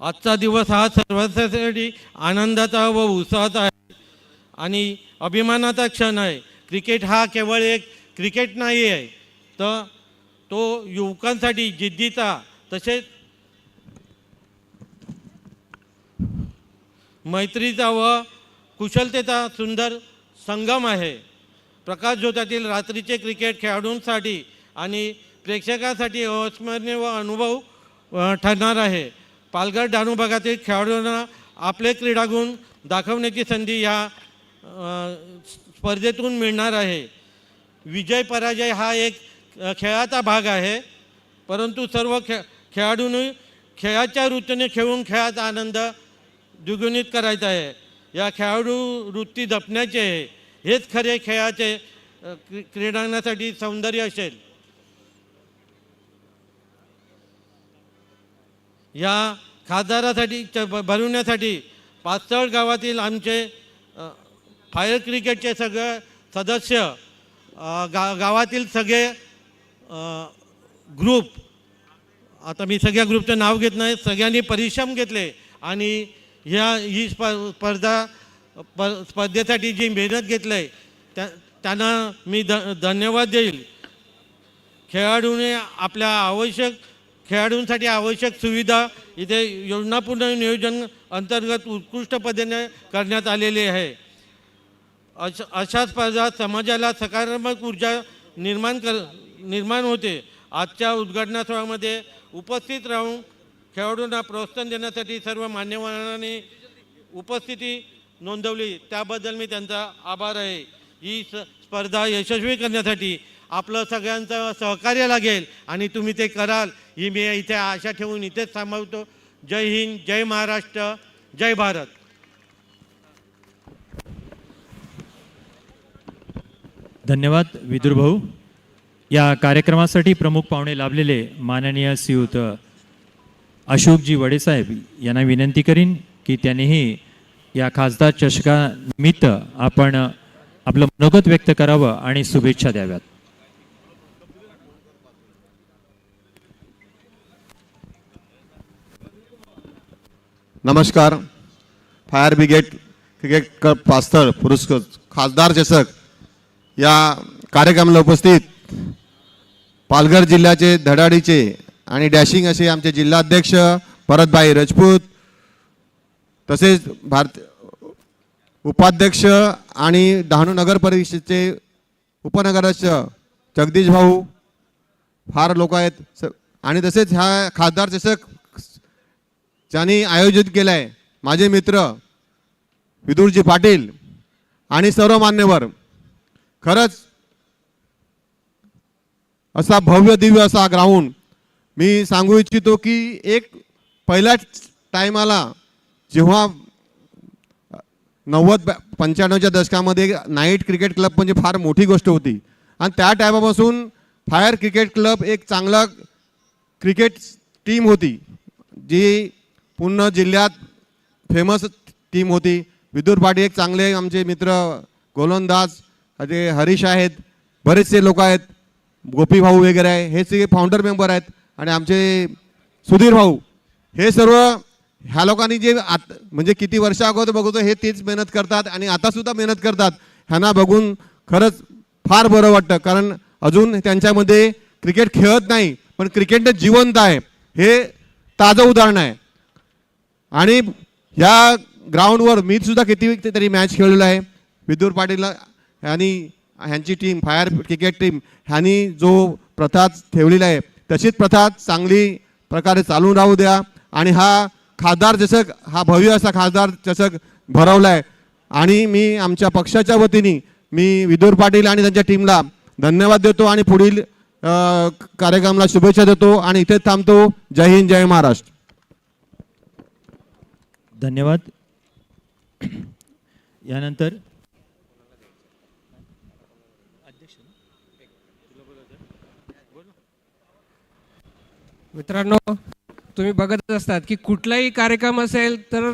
आजचा दिवस हा सर्वांसाठी आनंदाचा व उत्साहाचा आहे आणि अभिमानाचा क्षण आहे. क्रिकेट हा केवळ एक क्रिकेट नाही आहे, तर तो युवकांसाठी जिद्दीचा तसेच मैत्रीचा व कुशलतेचा सुंदर संगम आहे. प्रकाश झोतातील रात्रीचे क्रिकेट खेळाडूंसाठी आणि प्रेक्षकांसाठी अविस्मरणीय व अनुभव ठरणार आहे. पालघर डहाणू भागातील खेळाडूंना आपले क्रीडागुण दाखवण्याची संधी या स्पर्धेतून मिळणार आहे. विजय पराजय हा एक खेळाचा भाग आहे, परंतु सर्व खेळाडूंनी खेळाच्या वृत्तीने खेळून खेळाचा आनंद द्विगुणित करायचा आहे. या खेळाडू वृत्ती जपण्याचे हेच खरे खेळाचे क्रीडांगणासाठी सौंदर्य असेल. या खासदारासाठी भरवण्यासाठी पाचळ गावातील आमचे फायर क्रिकेटचे सगळे सदस्य, गावातील सगळे ग्रुप, आता मी सगळ्या ग्रुपचं नाव घेत नाही, सगळ्यांनी परिश्रम घेतले आणि ही स्पर्धेसाठी जी मेहनत घेतली आहे त्यांना मी धन्यवाद देईल. खेळाडूंसाठी आवश्यक सुविधा इथे योजनापूर्ण नियोजन अंतर्गत उत्कृष्ट पद्धतीने करण्यात आलेली आहे. अशा स्पर्धा समाजाला सकारात्मक ऊर्जा निर्माण होते. आजच्या उद्घाटनासभामध्ये उपस्थित राहून खेळाडूंना प्रोत्साहन देण्यासाठी सर्व मान्यवरांनी उपस्थिती नोंदवली, त्याबद्दल मी त्यांचा आभार आहे. ही स्पर्धा यशस्वी करण्यासाठी आपलं सगळ्यांचं सहकार्य लागेल आणि तुम्ही ते कराल ही मी इथे आशा ठेवून इथेच थांबवतो. जय हिंद, जय महाराष्ट्र, जय भारत. धन्यवाद विदुर भाऊ. या कार्यक्रमासाठी प्रमुख पाहुणे लाभलेले माननीय श्रीयुत अशोकजी वडेसाहेब यांना विनंती करीन की त्यांनीही या खासदार चषकानिमित्त आपण आपलं मनोगत व्यक्त करावं आणि शुभेच्छा द्याव्यात. नमस्कार. फायर ब्रिगेड क्रिकेट कप पास्थळ पुरस्कार खासदार चषक या कार्यक्रमाला उपस्थित पालघर जिल्ह्याचे धडाडीचे आणि डॅशिंग असे आमचे जिल्हाध्यक्ष भरतभाई राजपूत, तसेच उपाध्यक्ष आणि डहाणू नगर परिषदेचे उपनगराध्यक्ष जगदीश भाऊ, फार लोक आहेत. आणि तसेच ह्या खासदार चषक ज्यांनी आयोजित केला आहे माझे मित्र विदुरजी पाटील आणि सर्व मान्यवर, खरंच असा भव्य दिव्य असा ग्राउंड मी सांगू इच्छितो की एक पहिल्याच टायमाला जेव्हा 90-95च्या दशकामध्ये नाईट क्रिकेट क्लब म्हणजे फार मोठी गोष्ट होती आणि त्या टायमापासून फायर क्रिकेट क्लब एक चांगला क्रिकेट टीम होती जी पूर्ण जिल्ह्यात फेमस टीम होती. विदुर पाटील एक चांगले आमचे मित्र, गोलंदाज ते हरीश आहेत, बरेचसे लोक आहेत, गोपी भाऊ वगैरे आहे, हे सगळे फाउंडर मेंबर आहेत आणि आमचे सुधीर भाऊ, हे सर्व ह्या लोकांनी जे म्हणजे किती वर्ष अगोदर बघतो हे तेच मेहनत करतात आणि आतासुद्धा मेहनत करतात. ह्यांना बघून खरंच फार बरं वाटतं, कारण अजून त्यांच्यामध्ये क्रिकेट खेळत नाही पण क्रिकेट जिवंत आहे हे ताजं उदाहरण आहे. आणि या ग्राउंडवर मी सुद्धा किती तरी मॅच खेळलेलो आहे. विदुर पाटील आणि ह्यांची टीम फायर क्रिकेट टीम ह्यांनी जो प्रथा ठेवलेला आहे तशीच प्रथा चांगली प्रकारे चालून राहू द्या. आणि हा खासदार चषक, हा भव्य असा खासदार चषक भरवला आहे आणि मी आमच्या पक्षाच्या वतीने मी विदुर पाटील आणि त्यांच्या टीमला धन्यवाद देतो आणि पुढील कार्यक्रमाला शुभेच्छा देतो आणि इथे थांबतो. जय हिंद, जय महाराष्ट्र. धन्यवाद. यानंतर मित्रांनो, तुम्ही बघत असतात की कुठलाही कार्यक्रम असेल तर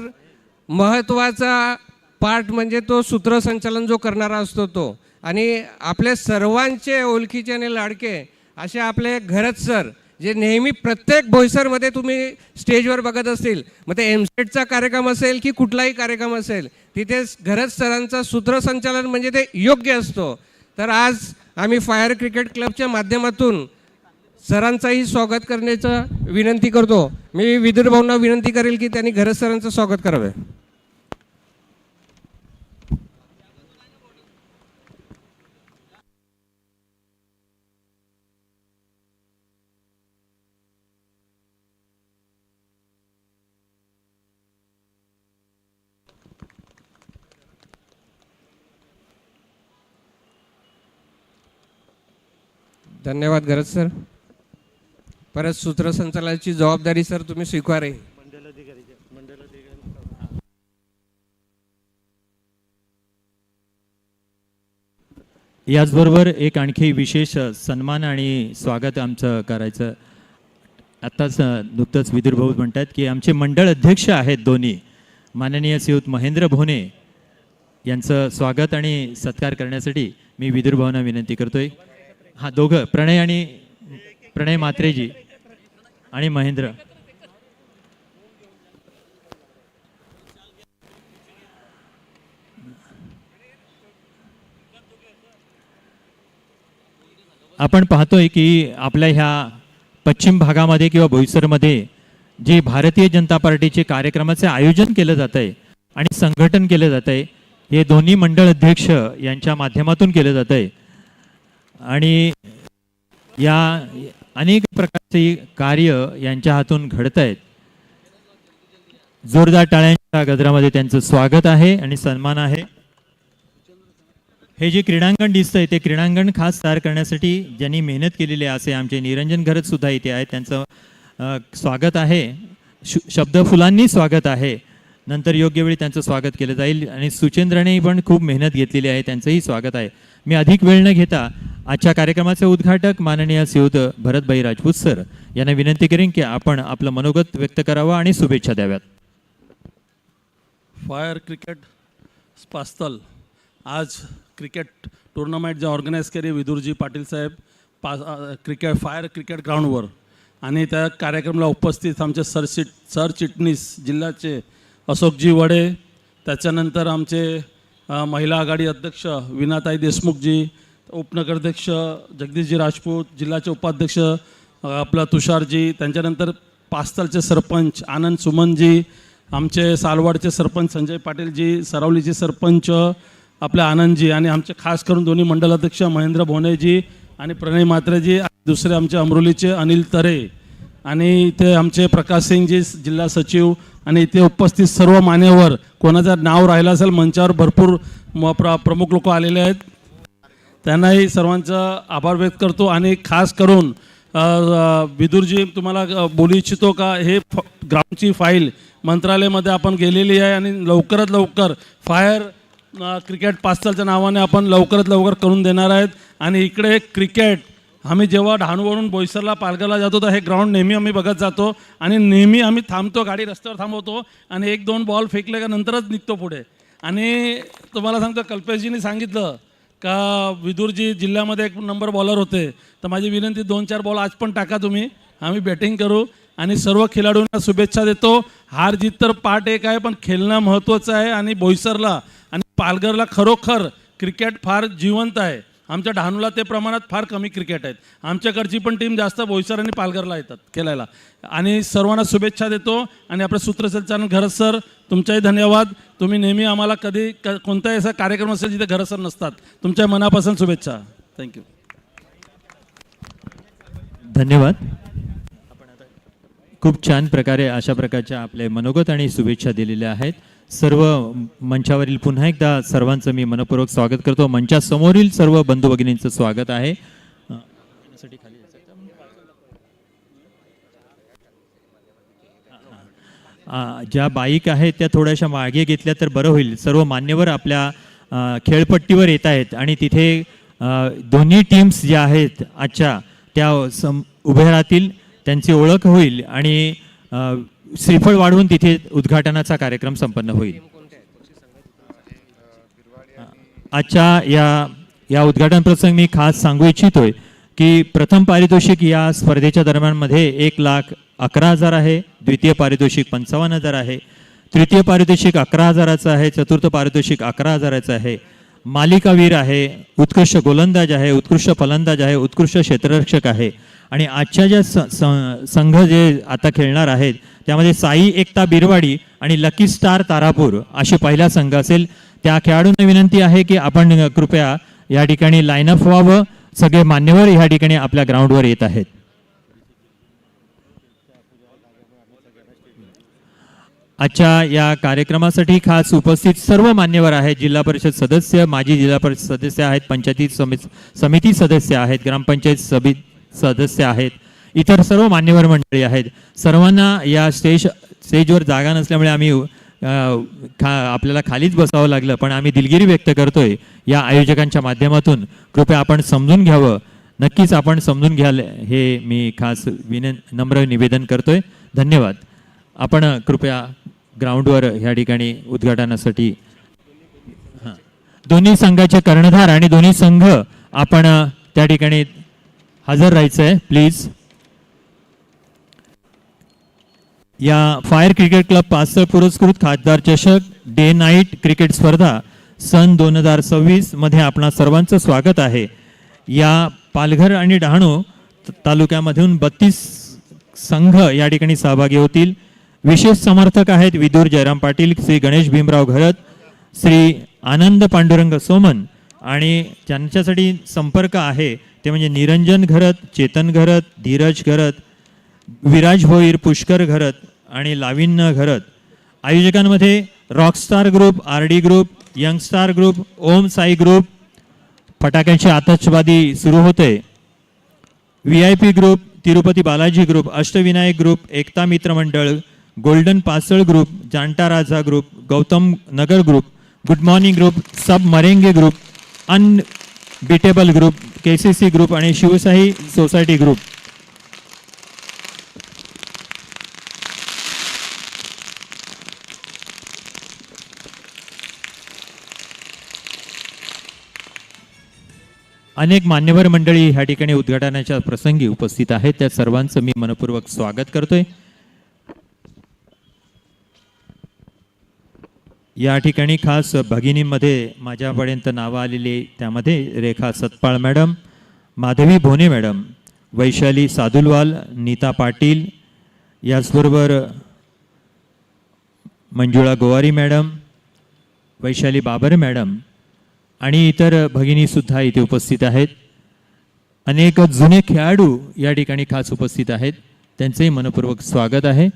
महत्त्वाचा पार्ट म्हणजे तो सूत्रसंचालन जो करणारा असतो तो. आणि आपले सर्वांचे ओळखीचे आणि लाडके असे आपले घरत सर, जे नेहमी प्रत्येक बोईसरमध्ये तुम्ही स्टेजवर बघत असतील, मग ते एमसेटचा कार्यक्रम असेल की कुठलाही कार्यक्रम असेल, तिथे घरत सरांचा सूत्रसंचालन म्हणजे ते योग्य असतो. तर आज आम्ही फायर क्रिकेट क्लबच्या माध्यमातून सरांचाही स्वागत करण्याचं विनंती करतो. मी विदुर भाऊंना विनंती करेल की त्यांनी घरत सरांचं स्वागत करावे. धन्यवाद घरत सर. परत सूत्रसंचालनाची जबाबदारी सर तुम्ही स्वीकारावी. याचबरोबर एक आणखी विशेष सन्मान आणि स्वागत आमचं करायचं. आत्ताच नुकतंच विदुर भाऊ म्हणतात की आमचे मंडळ अध्यक्ष आहेत दोन्ही, माननीय श्रीयुत महेंद्र भोने यांचं स्वागत आणि सत्कार करण्यासाठी मी विदुर भाऊंना विनंती करतोय. हा, दोघं, प्रणय म्हात्रेजी आणि महेंद्र. आपण पाहतोय की आपल्या ह्या पश्चिम भागामध्ये किंवा बोईसरमध्ये जे भारतीय जनता पार्टीचे कार्यक्रमाचे आयोजन केलं जात आहे आणि संघटन केलं जात आहे, हे दोन्ही मंडळ अध्यक्ष यांच्या माध्यमातून केलं जात आहे. आणि या अनेक प्रकारचे कार्य यांच्या हातून घडत आहेत. जोरदार टाळ्यांच्या गजरामध्ये त्यांचं स्वागत आहे आणि सन्मान आहे. हे जे क्रीडांगण दिसतंय ते क्रीडांगण खास तयार करण्यासाठी ज्यांनी मेहनत केलेली आहे असे आमचे निरंजन घरत सुद्धा इथे आहेत. त्यांचं स्वागत आहे. शब्द फुलांनी स्वागत आहे. नंतर योग्य वेळी त्यांचं स्वागत केलं जाईल. आणि सुचेंद्रने पण खूप मेहनत घेतलेली आहे, त्यांचंही स्वागत आहे. मी अधिक वेळ न घेता आजच्या कार्यक्रमाचे उद्घाटक माननीय श्रीयुत भरतभाई राजपूत सर यांना विनंती करेन की आपण आपलं मनोगत व्यक्त करावं आणि शुभेच्छा द्याव्यात. फायर क्रिकेट पास्तल आज क्रिकेट टुर्नामेंट जे ऑर्गनाईज केली विदुरजी पाटील साहेब फायर क्रिकेट ग्राउंडवर, आणि त्या कार्यक्रमाला उपस्थित आमचे सरचिटणीस जिल्ह्याचे अशोकजी वडे, त्याच्यानंतर आमचे महिला आघाडी अध्यक्ष विनाताई देशमुखजी, उपनगराध्यक्ष जगदीशजी राजपूत, जिल्ह्याचे उपाध्यक्ष आपला तुषारजी, त्यांच्यानंतर पास्तलचे सरपंच आनंद सुमनजी, आमचे सालवाडचे सरपंच संजय पाटीलजी, सरावलीचे सरपंच आपले आनंदजी, आणि आमचे खास करून दोन्ही मंडल अध्यक्ष महेंद्र भोनेजी आणि प्रणय म्हात्रेजी, दुसरे आमचे अमरोलीचे अनिल तरे, आणि इथे आमचे प्रकाश सिंगजी जिल्हा सचिव, आणि इथे उपस्थित सर्व मान्यवर, कोणाचं नाव राहिलं असेल मंचावर भरपूर प्रमुख लोक आलेले आहेत, त्यांनाही सर्वांचा आभार व्यक्त करतो. आणि खास करून विदुरजी तुम्हाला बोलू इच्छितो का हे ग्राउंडची फाईल मंत्रालयामध्ये आपण गेलेली आहे आणि लवकरात लवकर फायर क्रिकेट पास्तलच्या नावाने आपण लवकरात लवकर करून देणार आहेत. आणि इकडे क्रिकेट आम्ही जेव्हा डहाणूवरून बोईसरला पालघरला जातो तर हे ग्राउंड नेहमी आम्ही बघत जातो आणि नेहमी आम्ही थांबतो, गाडी रस्त्यावर थांबवतो आणि 1-2 बॉल फेकले का नंतरच निघतो पुढे. आणि तुम्हाला सांगतो, कल्पेशजींनी सांगितलं का विदुरजी जिल्ह्यामध्ये 1 नंबर बॉलर होते, तर माझी विनंती 2-4 बॉल आज पण टाका तुम्ही, आम्ही बॅटिंग करू. आणि सर्व खेळाडूंना शुभेच्छा देतो. हार जीत तर पार्ट एक आहे, पण खेळणं महत्त्वाचं आहे. आणि बोईसरला आणि पालघरला खरोखर क्रिकेट फार जिवंत आहे. आमच्या डहाणूला ते प्रमाणात फार कमी क्रिकेट आहेत. आमच्याकडची पण टीम जास्त बोईसर आणि पालघरला येतात खेळायला. आणि सर्वांना शुभेच्छा देतो. आणि आपले सूत्रसंचालन घरत सर, तुमचाही धन्यवाद. तुम्ही नेहमी आम्हाला कधी कोणताही असा कार्यक्रम असेल जिथे घरत सर नसतात, तुमच्या मनापासून शुभेच्छा. थँक्यू. धन्यवाद. खूप छान प्रकारे अशा प्रकारच्या आपले मनोगत आणि शुभेच्छा दिलेल्या आहेत. सर्व मंचावरील पुन्हा एकदा सर्वांचं मी मनपूर्वक स्वागत करतो. मंचासमोरील सर्व बंधू भगिनींचं स्वागत आहे. ज्या बाईक आहेत त्या थोड्याशा मागे घेतल्या तर बरं होईल. सर्व मान्यवर आपल्या खेळपट्टीवर येत आहेत आणि तिथे दोन्ही टीम्स ज्या आहेत आजच्या त्या उभे राहतील, त्यांची ओळख होईल आणि श्रीफळ वाढवून तिथे उद्घाटनाचा कार्यक्रम संपन्न होईल. आजच्या या उद्घाटन प्रसंगी मी खास सांगू इच्छितोय की प्रथम पारितोषिक या स्पर्धेच्या दरम्यानमध्ये 1,11,000 आहे, द्वितीय पारितोषिक 55,000 आहे, तृतीय पारितोषिक 11,000चं आहे, चतुर्थ पारितोषिक 11,000चं आहे. मालिकावीर आहे, उत्कृष्ट गोलंदाज आहे, उत्कृष्ट फलंदाज आहे, उत्कृष्ट क्षेत्ररक्षक आहे. आणि आजच्या ज्या संघ जे आता खेळणार आहेत त्यामध्ये साई एकता बिरवाडी आणि लकी स्टार तारापूर असे पहिला संघ असेल. त्या खेळाडूंना विनंती आहे की आपण कृपया या ठिकाणी लाईनअप व्हावं. सगळे मान्यवर या ठिकाणी आपल्या ग्राउंडवर येत आहेत. आजच्या या कार्यक्रमासाठी खास उपस्थित सर्व मान्यवर आहेत. जिल्हा परिषद सदस्य, माजी जिल्हा परिषद सदस्य आहेत, पंचायती समिती सदस्य आहेत, ग्रामपंचायत सदस्य आहेत, इतर सर्व मान्यवर मंडळी आहेत. सर्वांना या स्टेजवर जागा नसल्यामुळे आम्ही आपल्याला खालीच बसावं लागलं, पण आम्ही दिलगिरी व्यक्त करतोय या आयोजकांच्या माध्यमातून. कृपया आपण समजून घ्यावं, नक्कीच आपण समजून घ्याल हे मी खास नम्र निवेदन करतोय. धन्यवाद. आपण कृपया ग्राउंडवर ह्या ठिकाणी उद्घाटनासाठी दोन्ही संघाचे कर्णधार आणि दोन्ही संघ आपण त्या ठिकाणी हजर राहायचं आहे प्लीज. या फायर क्रिकेट क्लब पाचळ पुरस्कृत खासदार चषक डे नाईट क्रिकेट स्पर्धा सन 2026 मध्ये आपणा सर्वांचं स्वागत आहे. या पालघर आणि डहाणू तालुक्यामधून 32 संघ या ठिकाणी सहभागी होतील. विशेष समर्थक आहेत विदूर जयराम पाटील, श्री गणेश भीमराव घरत, श्री आनंद पांडुरंग सोमन आणि ज्यांच्यासाठी संपर्क आहे ते म्हणजे निरंजन घरत, चेतन घरत, धीरज घरत, विराज भोईर, पुष्कर घरत आणि लाविन्य घरत. आयोजकांमध्ये rockstar group, RD group, youngstar group, Om Sai group. फटाक्यांची आतषबाजी सुरू होते. VIP group, Tirupati Balaji group, Ashtavinayak group, Ekta Mitra Mandal, golden पासळ group, Janta Raja group, Gautam Nagar group, good morning group, Sab Marenge group, unbeatable group, KCC group आणि शिवशाही सोसायटी ग्रुप. अनेक मान्यवर मंडळी ह्या ठिकाणी उद्घाटनाच्या प्रसंगी उपस्थित आहेत. त्या सर्वांचं मी मनपूर्वक स्वागत करतोय. या ठिकाणी खास भगिनींमध्ये माझ्यापर्यंत नावं आलेली, त्यामध्ये रेखा सतपाळ मॅडम, माधवी भोने मॅडम, वैशाली सादुलवाल, नीता पाटील, याचबरोबर मंजुळा गोवारी मॅडम, वैशाली बाबर मॅडम आणि इतर भगिनी सुद्धा इथे उपस्थित आहेत. अनेक जुने खेळाडू या ठिकाणी खास उपस्थित आहेत. त्यांचंही मनपूर्वक स्वागत आहे.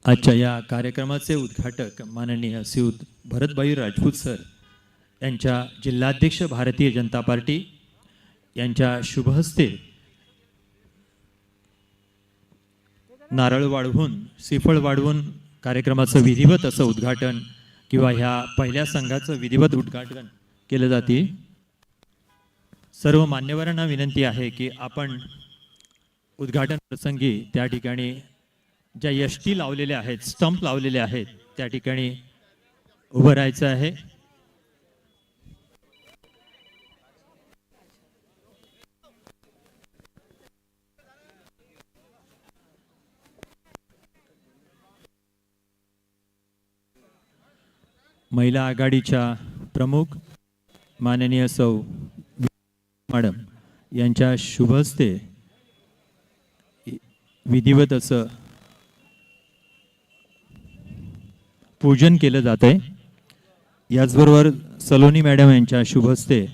आजच्या या कार्यक्रमाचे उद्घाटक माननीय श्री भरतभाई राजपूत सर यांच्या जिल्हाध्यक्ष भारतीय जनता पार्टी यांच्या शुभहस्ते नारळ वाढवून, श्रीफळ वाढवून कार्यक्रमाचं विधिवत असं उद्घाटन किंवा ह्या पहिल्या संघाचं विधिवत उद्घाटन केलं जाते. सर्व मान्यवरांना विनंती आहे की आपण उद्घाटन प्रसंगी त्या ठिकाणी ज्या यष्टी लावलेल्या आहेत, स्टंप लावलेले आहेत, त्या ठिकाणी उभं राहायचं आहे. महिला आघाडीच्या प्रमुख माननीय सौ मॅडम यांच्या शुभ हस्ते विधिवत असं पूजन केलं जात आहे. याचबरोबर सलोनी मॅडम यांच्या शुभ हस्ते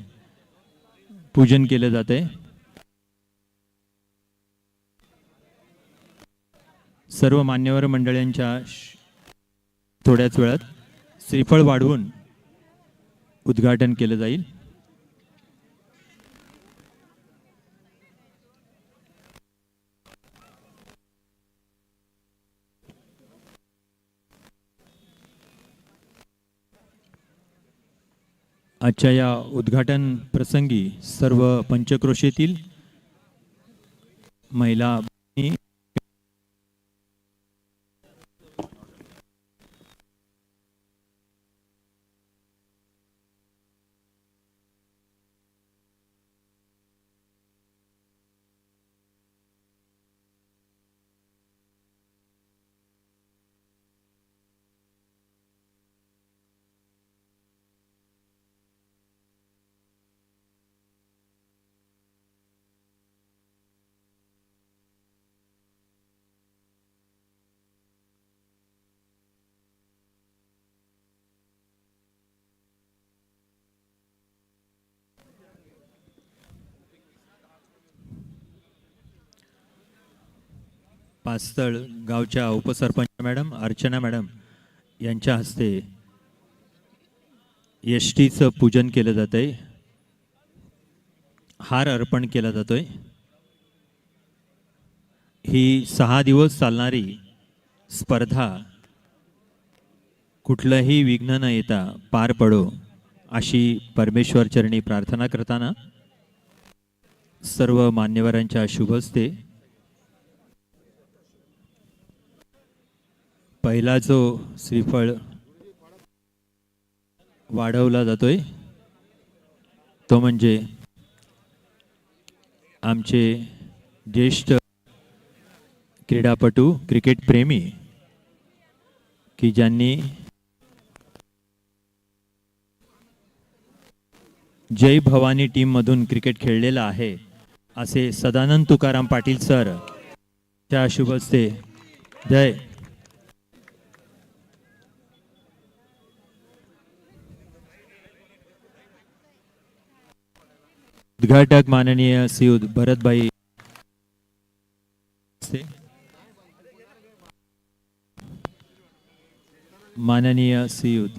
पूजन केलं जात आहे. सर्व मान्यवर मंडळींच्या थोड्याच वेळात श्रीफळ वाढवून उद्घाटन केलं जाईल. आजच्या या उद्घाटन प्रसंगी सर्व पंचक्रोशीतील महिला भगिनी पास्तळ गावच्या उपसरपंच मॅडम अर्चना मॅडम यांच्या हस्ते एसटीचं पूजन केलं जात आहे. हार अर्पण केला जातोय. ही 6 दिवस चालणारी स्पर्धा कुठलंही विघ्न न येता पार पडो अशी परमेश्वर चरणी प्रार्थना करताना सर्व मान्यवरांच्या शुभ हस्ते पहिला जो श्रीफळ वाढवला जातोय तो म्हणजे आमचे ज्येष्ठ क्रीडापटू क्रिकेट प्रेमी की ज्यांनी जय भवानी टीम मधून क्रिकेट खेळलेला आहे असे सदानंद तुकाराम पाटील सर च्या शुभ हस्ते जय उद्घाटक माननीय श्रीयुत भरतभाई माननीय श्रीयुत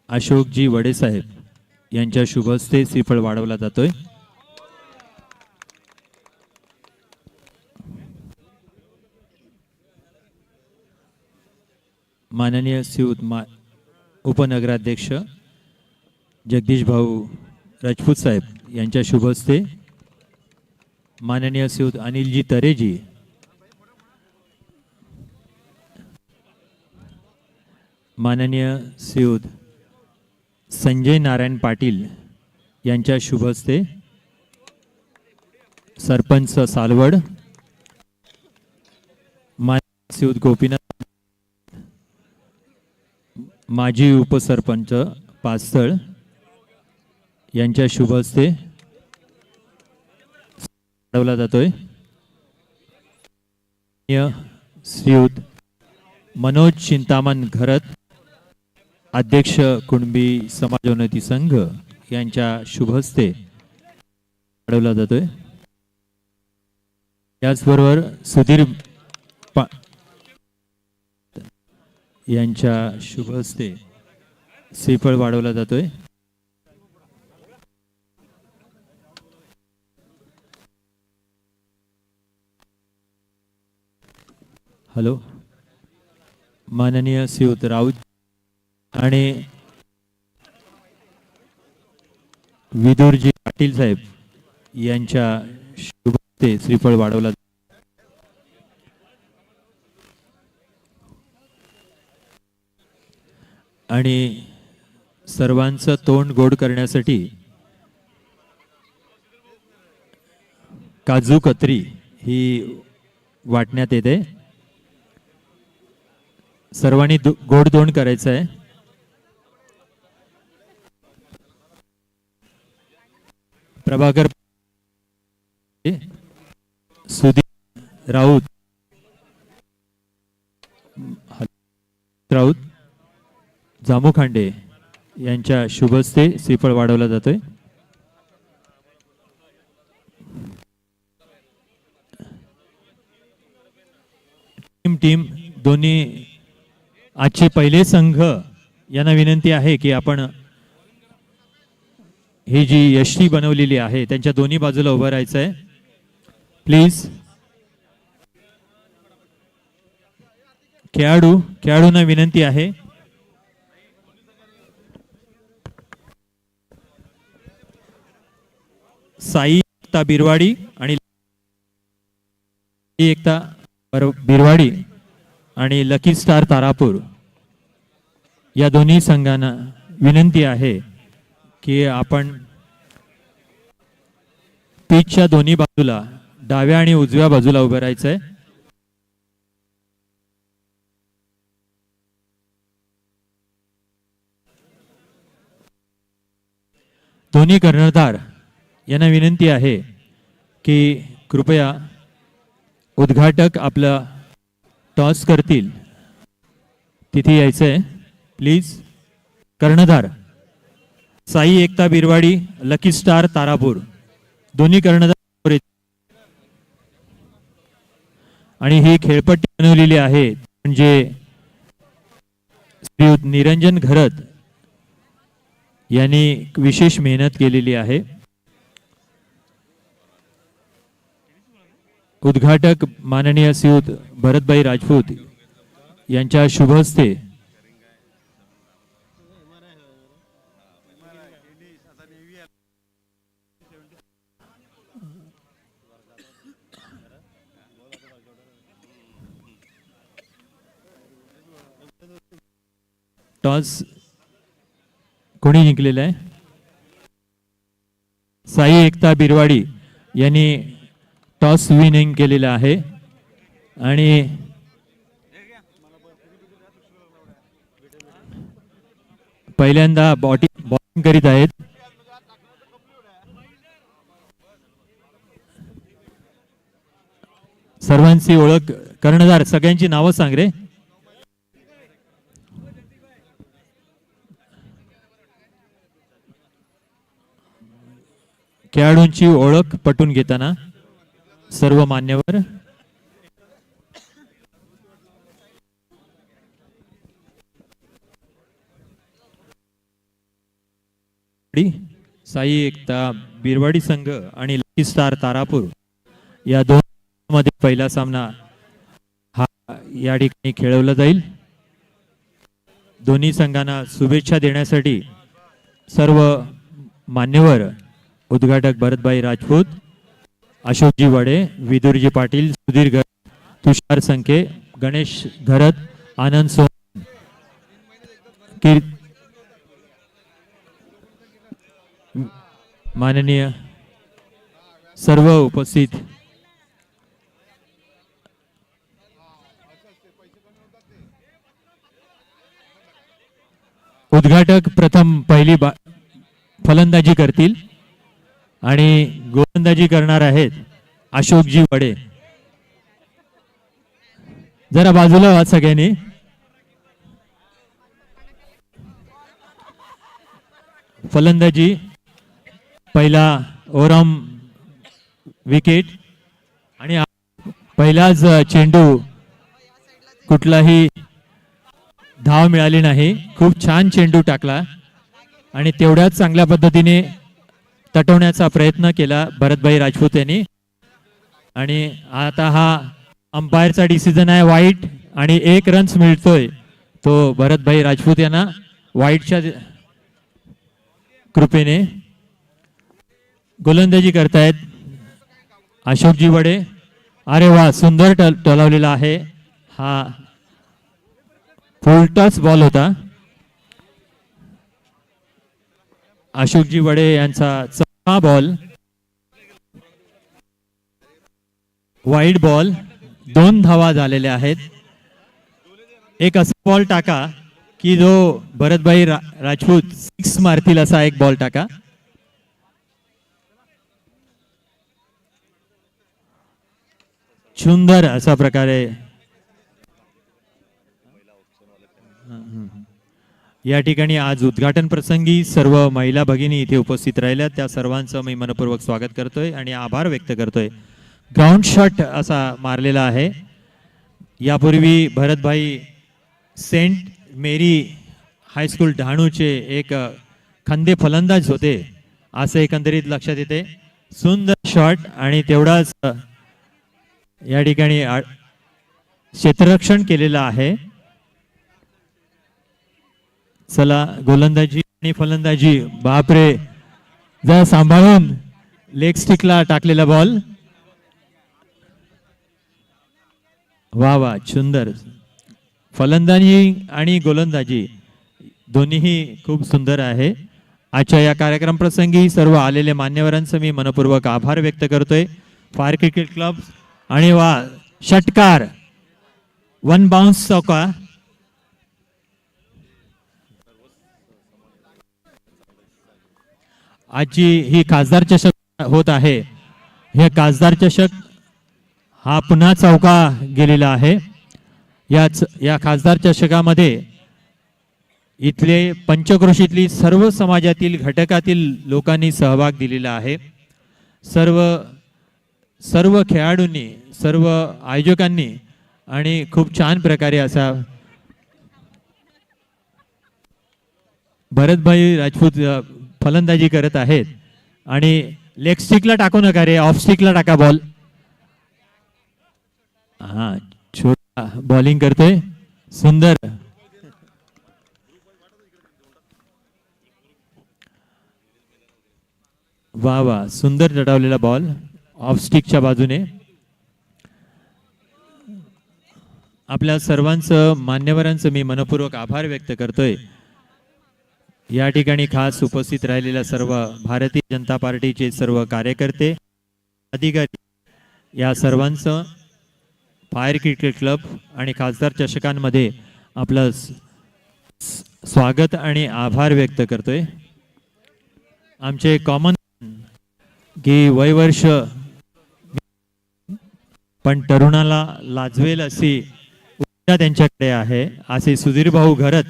अशोकजी वडे साहेब यांच्या शुभ हस्ते श्रीफळ वाढवला जातोय. माननीय श्रीयुत उपनगराध्यक्ष जगदीश भाऊ राजपूत साहेब यांच्या शुभ हस्ते माननीय श्रीयुत अनिलजी तरेजी माननीय श्रीयुत संजय नारायण पाटील यांच्या शुभ हस्ते सरपंच सालवड माननीय श्रीयुत गोपीनाथ माजी उपसरपंच पास्तळ यांच्या शुभ हस्ते वाढवला जातोय. श्रीयुत मनोज चिंतामण घरत अध्यक्ष कुणबी समाजोन्नती संघ यांच्या शुभ हस्ते वाढवला जातोय. याचबरोबर सुधीर यांच्या शुभ हस्ते श्रीफळ वाढवला जातोय. हॅलो माननीय श्रीयुत राऊत आणि विदुरजी पाटील साहेब यांच्या शुभ हस्ते श्रीफळ वाढवला आणि सर्वांचं तोंड गोड करण्यासाठी काजू कतरी ही वाटण्यात येते. सर्वांनी गोड तोंड करायचं आहे. प्रभाकर, सुधीर राऊत, राऊत, जामू खांडे यांच्या शुभ हस्ते श्रीफळ वाढवला जातोय. टीम दोन्ही आजचे पहिले संघ यांना विनंती आहे की आपण ही जी यष्टी बनवलेली आहे त्यांच्या दोन्ही बाजूला उभं राहायचं आहे. प्लीज खेळाडूंना विनंती आहे. साई एकता बिरवाडी आणि एकता बिरवाडी आणि लकी स्टार तारापूर या दोन्ही संघांना विनंती आहे की आपण पिचच्या दोन्ही बाजूला डाव्या आणि उजव्या बाजूला उभं राहायचंय. दोन्ही कर्णधार यांना विनंती आहे की कृपया उद्घाटक आपला टॉस करतील तिथे यायचंय. प्लीज कर्णधार साई एकता बिरवाडी, लकी स्टार तारापूर दोन्ही कर्णधार. आणि ही खेळपट्टी बनवलेली आहे म्हणजे श्रीयुत निरंजन घरत यांनी विशेष मेहनत केलेली आहे. उद्घाटक माननीय श्रीयुत भरतभाई राजपूत यांच्या शुभ हस्ते टॉस कोणी जिंकलेला आहे? साई एकता बिरवाडी यांनी टॉस विनिंग केलेला आहे आणि पहिल्यांदा बॉलिंग करीत आहेत. सर्वांची ओळख कर्णधार सगळ्यांची नावं सांग रे. खेळाडूंची ओळख पटवून घेताना सर्व मान्यवर साई एकता बिरवाडी संघ आणि लकी स्टार तारापूर या दोन मध्ये पहिला सामना हा या ठिकाणी खेळवला जाईल. दोन्ही संघांना शुभेच्छा देण्यासाठी सर्व मान्यवर उद्घाटक भरतभाई राजपूत, अशोकजी वडे, विदुरजी पाटील, सुधीर घरत, तुषार संके, गणेश घरत, आनंद सोन, माननीय सर्व उपस्थित उद्घाटक प्रथम पहिली फलंदाजी करतील आणि गोलंदाजी करणार आहेत अशोकजी वडे. जरा बाजूला व्हा सगळ्यांनी. फलंदाजी पहिला ओरम विकेट आणि पहिलाच चेंडू कुठलाही धाव मिळाली नाही. खूप छान चेंडू टाकला आणि तेवढ्याच चांगल्या पद्धतीने तटवण्याचा प्रयत्न केला भरतभाई राजपूत यांनी. आणि आता हा अंपायरचा डिसिजन आहे वाईट आणि 1 रन्स मिळतोय तो भरतभाई राजपूत यांना वाईटच्या कृपेने. गोलंदाजी करतायत अशोकजी वडे. अरे वा, सुंदर टोलावलेला आहे. हा फुलटॉस बॉल होता. अशोकजी वडे यांचा चौथा बॉल वाईड बॉल. 2 धावा झालेल्या आहेत. एक असा बॉल टाका की जो भरतभाई राजपूत 6 मारतील असा एक बॉल टाका. सुंदर अशा प्रकारे या ठिकाणी आज उद्घाटन प्रसंगी सर्व महिला भगिनी इथे उपस्थित राहिल्या, त्या सर्वांचं मी मनपूर्वक स्वागत करतोय आणि आभार व्यक्त करतोय. ग्राउंड शॉट असा मारलेला आहे. यापूर्वी भरतभाई सेंट मेरी हायस्कूल डहाणूचे एक खंदे फलंदाज होते असं एकंदरीत लक्षात येते. सुंदर शॉट आणि तेवढाच या ठिकाणी क्षेत्ररक्षण केलेलं आहे. चला, गोलंदाजी आणि फलंदाजी, बापरे, जरा सांभाळून लेग स्टिकला टाकलेला बॉल. वा वा, सुंदर फलंदाजी आणि गोलंदाजी दोन्हीही खूप सुंदर आहे. आजच्या या कार्यक्रम प्रसंगी सर्व आलेले मान्यवरांचं मी मनपूर्वक आभार व्यक्त करतोय. फायर क्रिकेट क्लब आणि वा षटकार, 1 बाउन्स चौका. आजची ही खासदार चषक होत आहे. हे खासदार चषक हा पुन्हा चौका गेलेला आहे. या खासदार चषकामध्ये इथले पंचक्रोशीतली सर्व समाजातील घटकातील लोकांनी सहभाग दिलेला आहे. सर्व खेळाडूंनी, सर्व आयोजकांनी आणि खूप छान प्रकारे असा भरतभाई राजपूत फलंदाजी करत आहेत. आणि लेग स्टिकला टाकू नका रे, ऑफ स्टिकला टाका बॉल. हा, छोटा बॉलिंग करतोय, सुंदर. वा वा, सुंदर चढवलेला बॉल ऑफ स्टिकच्या बाजूने. आपल्या सर्वांचं, मान्यवरांचं मी मनपूर्वक आभार व्यक्त करतोय. या ठिकाणी खास उपस्थित राहिलेल्या सर्व भारतीय जनता पार्टीचे सर्व कार्यकर्ते, अधिकारी, या सर्वांचं फायर क्रिकेट क्लब आणि खासदार चषकांमध्ये आपलं स्वागत आणि आभार व्यक्त करतोय. आमचे कॉमन की वयवर्ष पण तरुणाला लाजवेल अशी ऊर्जा त्यांच्याकडे आहे, असे सुधीर भाऊ घरत,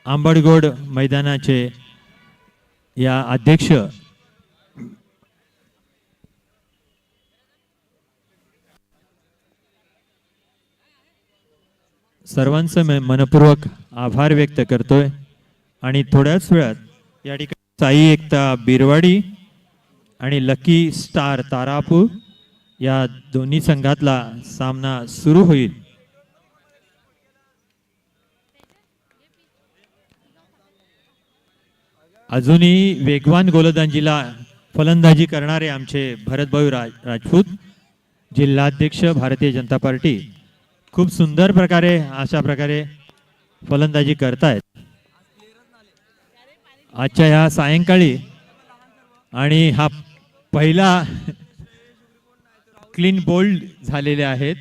आंबडगोड मैदानाचे या अध्यक्ष. सर्वांचं मनपूर्वक आभार व्यक्त करतोय. आणि थोड्याच वेळात या ठिकाणी साई एकता बिरवाडी आणि लकी स्टार तारापूर या दोन्ही संघातला सामना सुरू होईल. अजूनही वेगवान गोलंदाजीला फलंदाजी करणारे आमचे भरतभाई राजपूत, जिल्हाध्यक्ष भारतीय जनता पार्टी, खूप सुंदर प्रकारे अशा प्रकारे फलंदाजी करतायत आजच्या ह्या सायंकाळी. आणि हा पहिला क्लीन बोल्ड झालेले आहेत.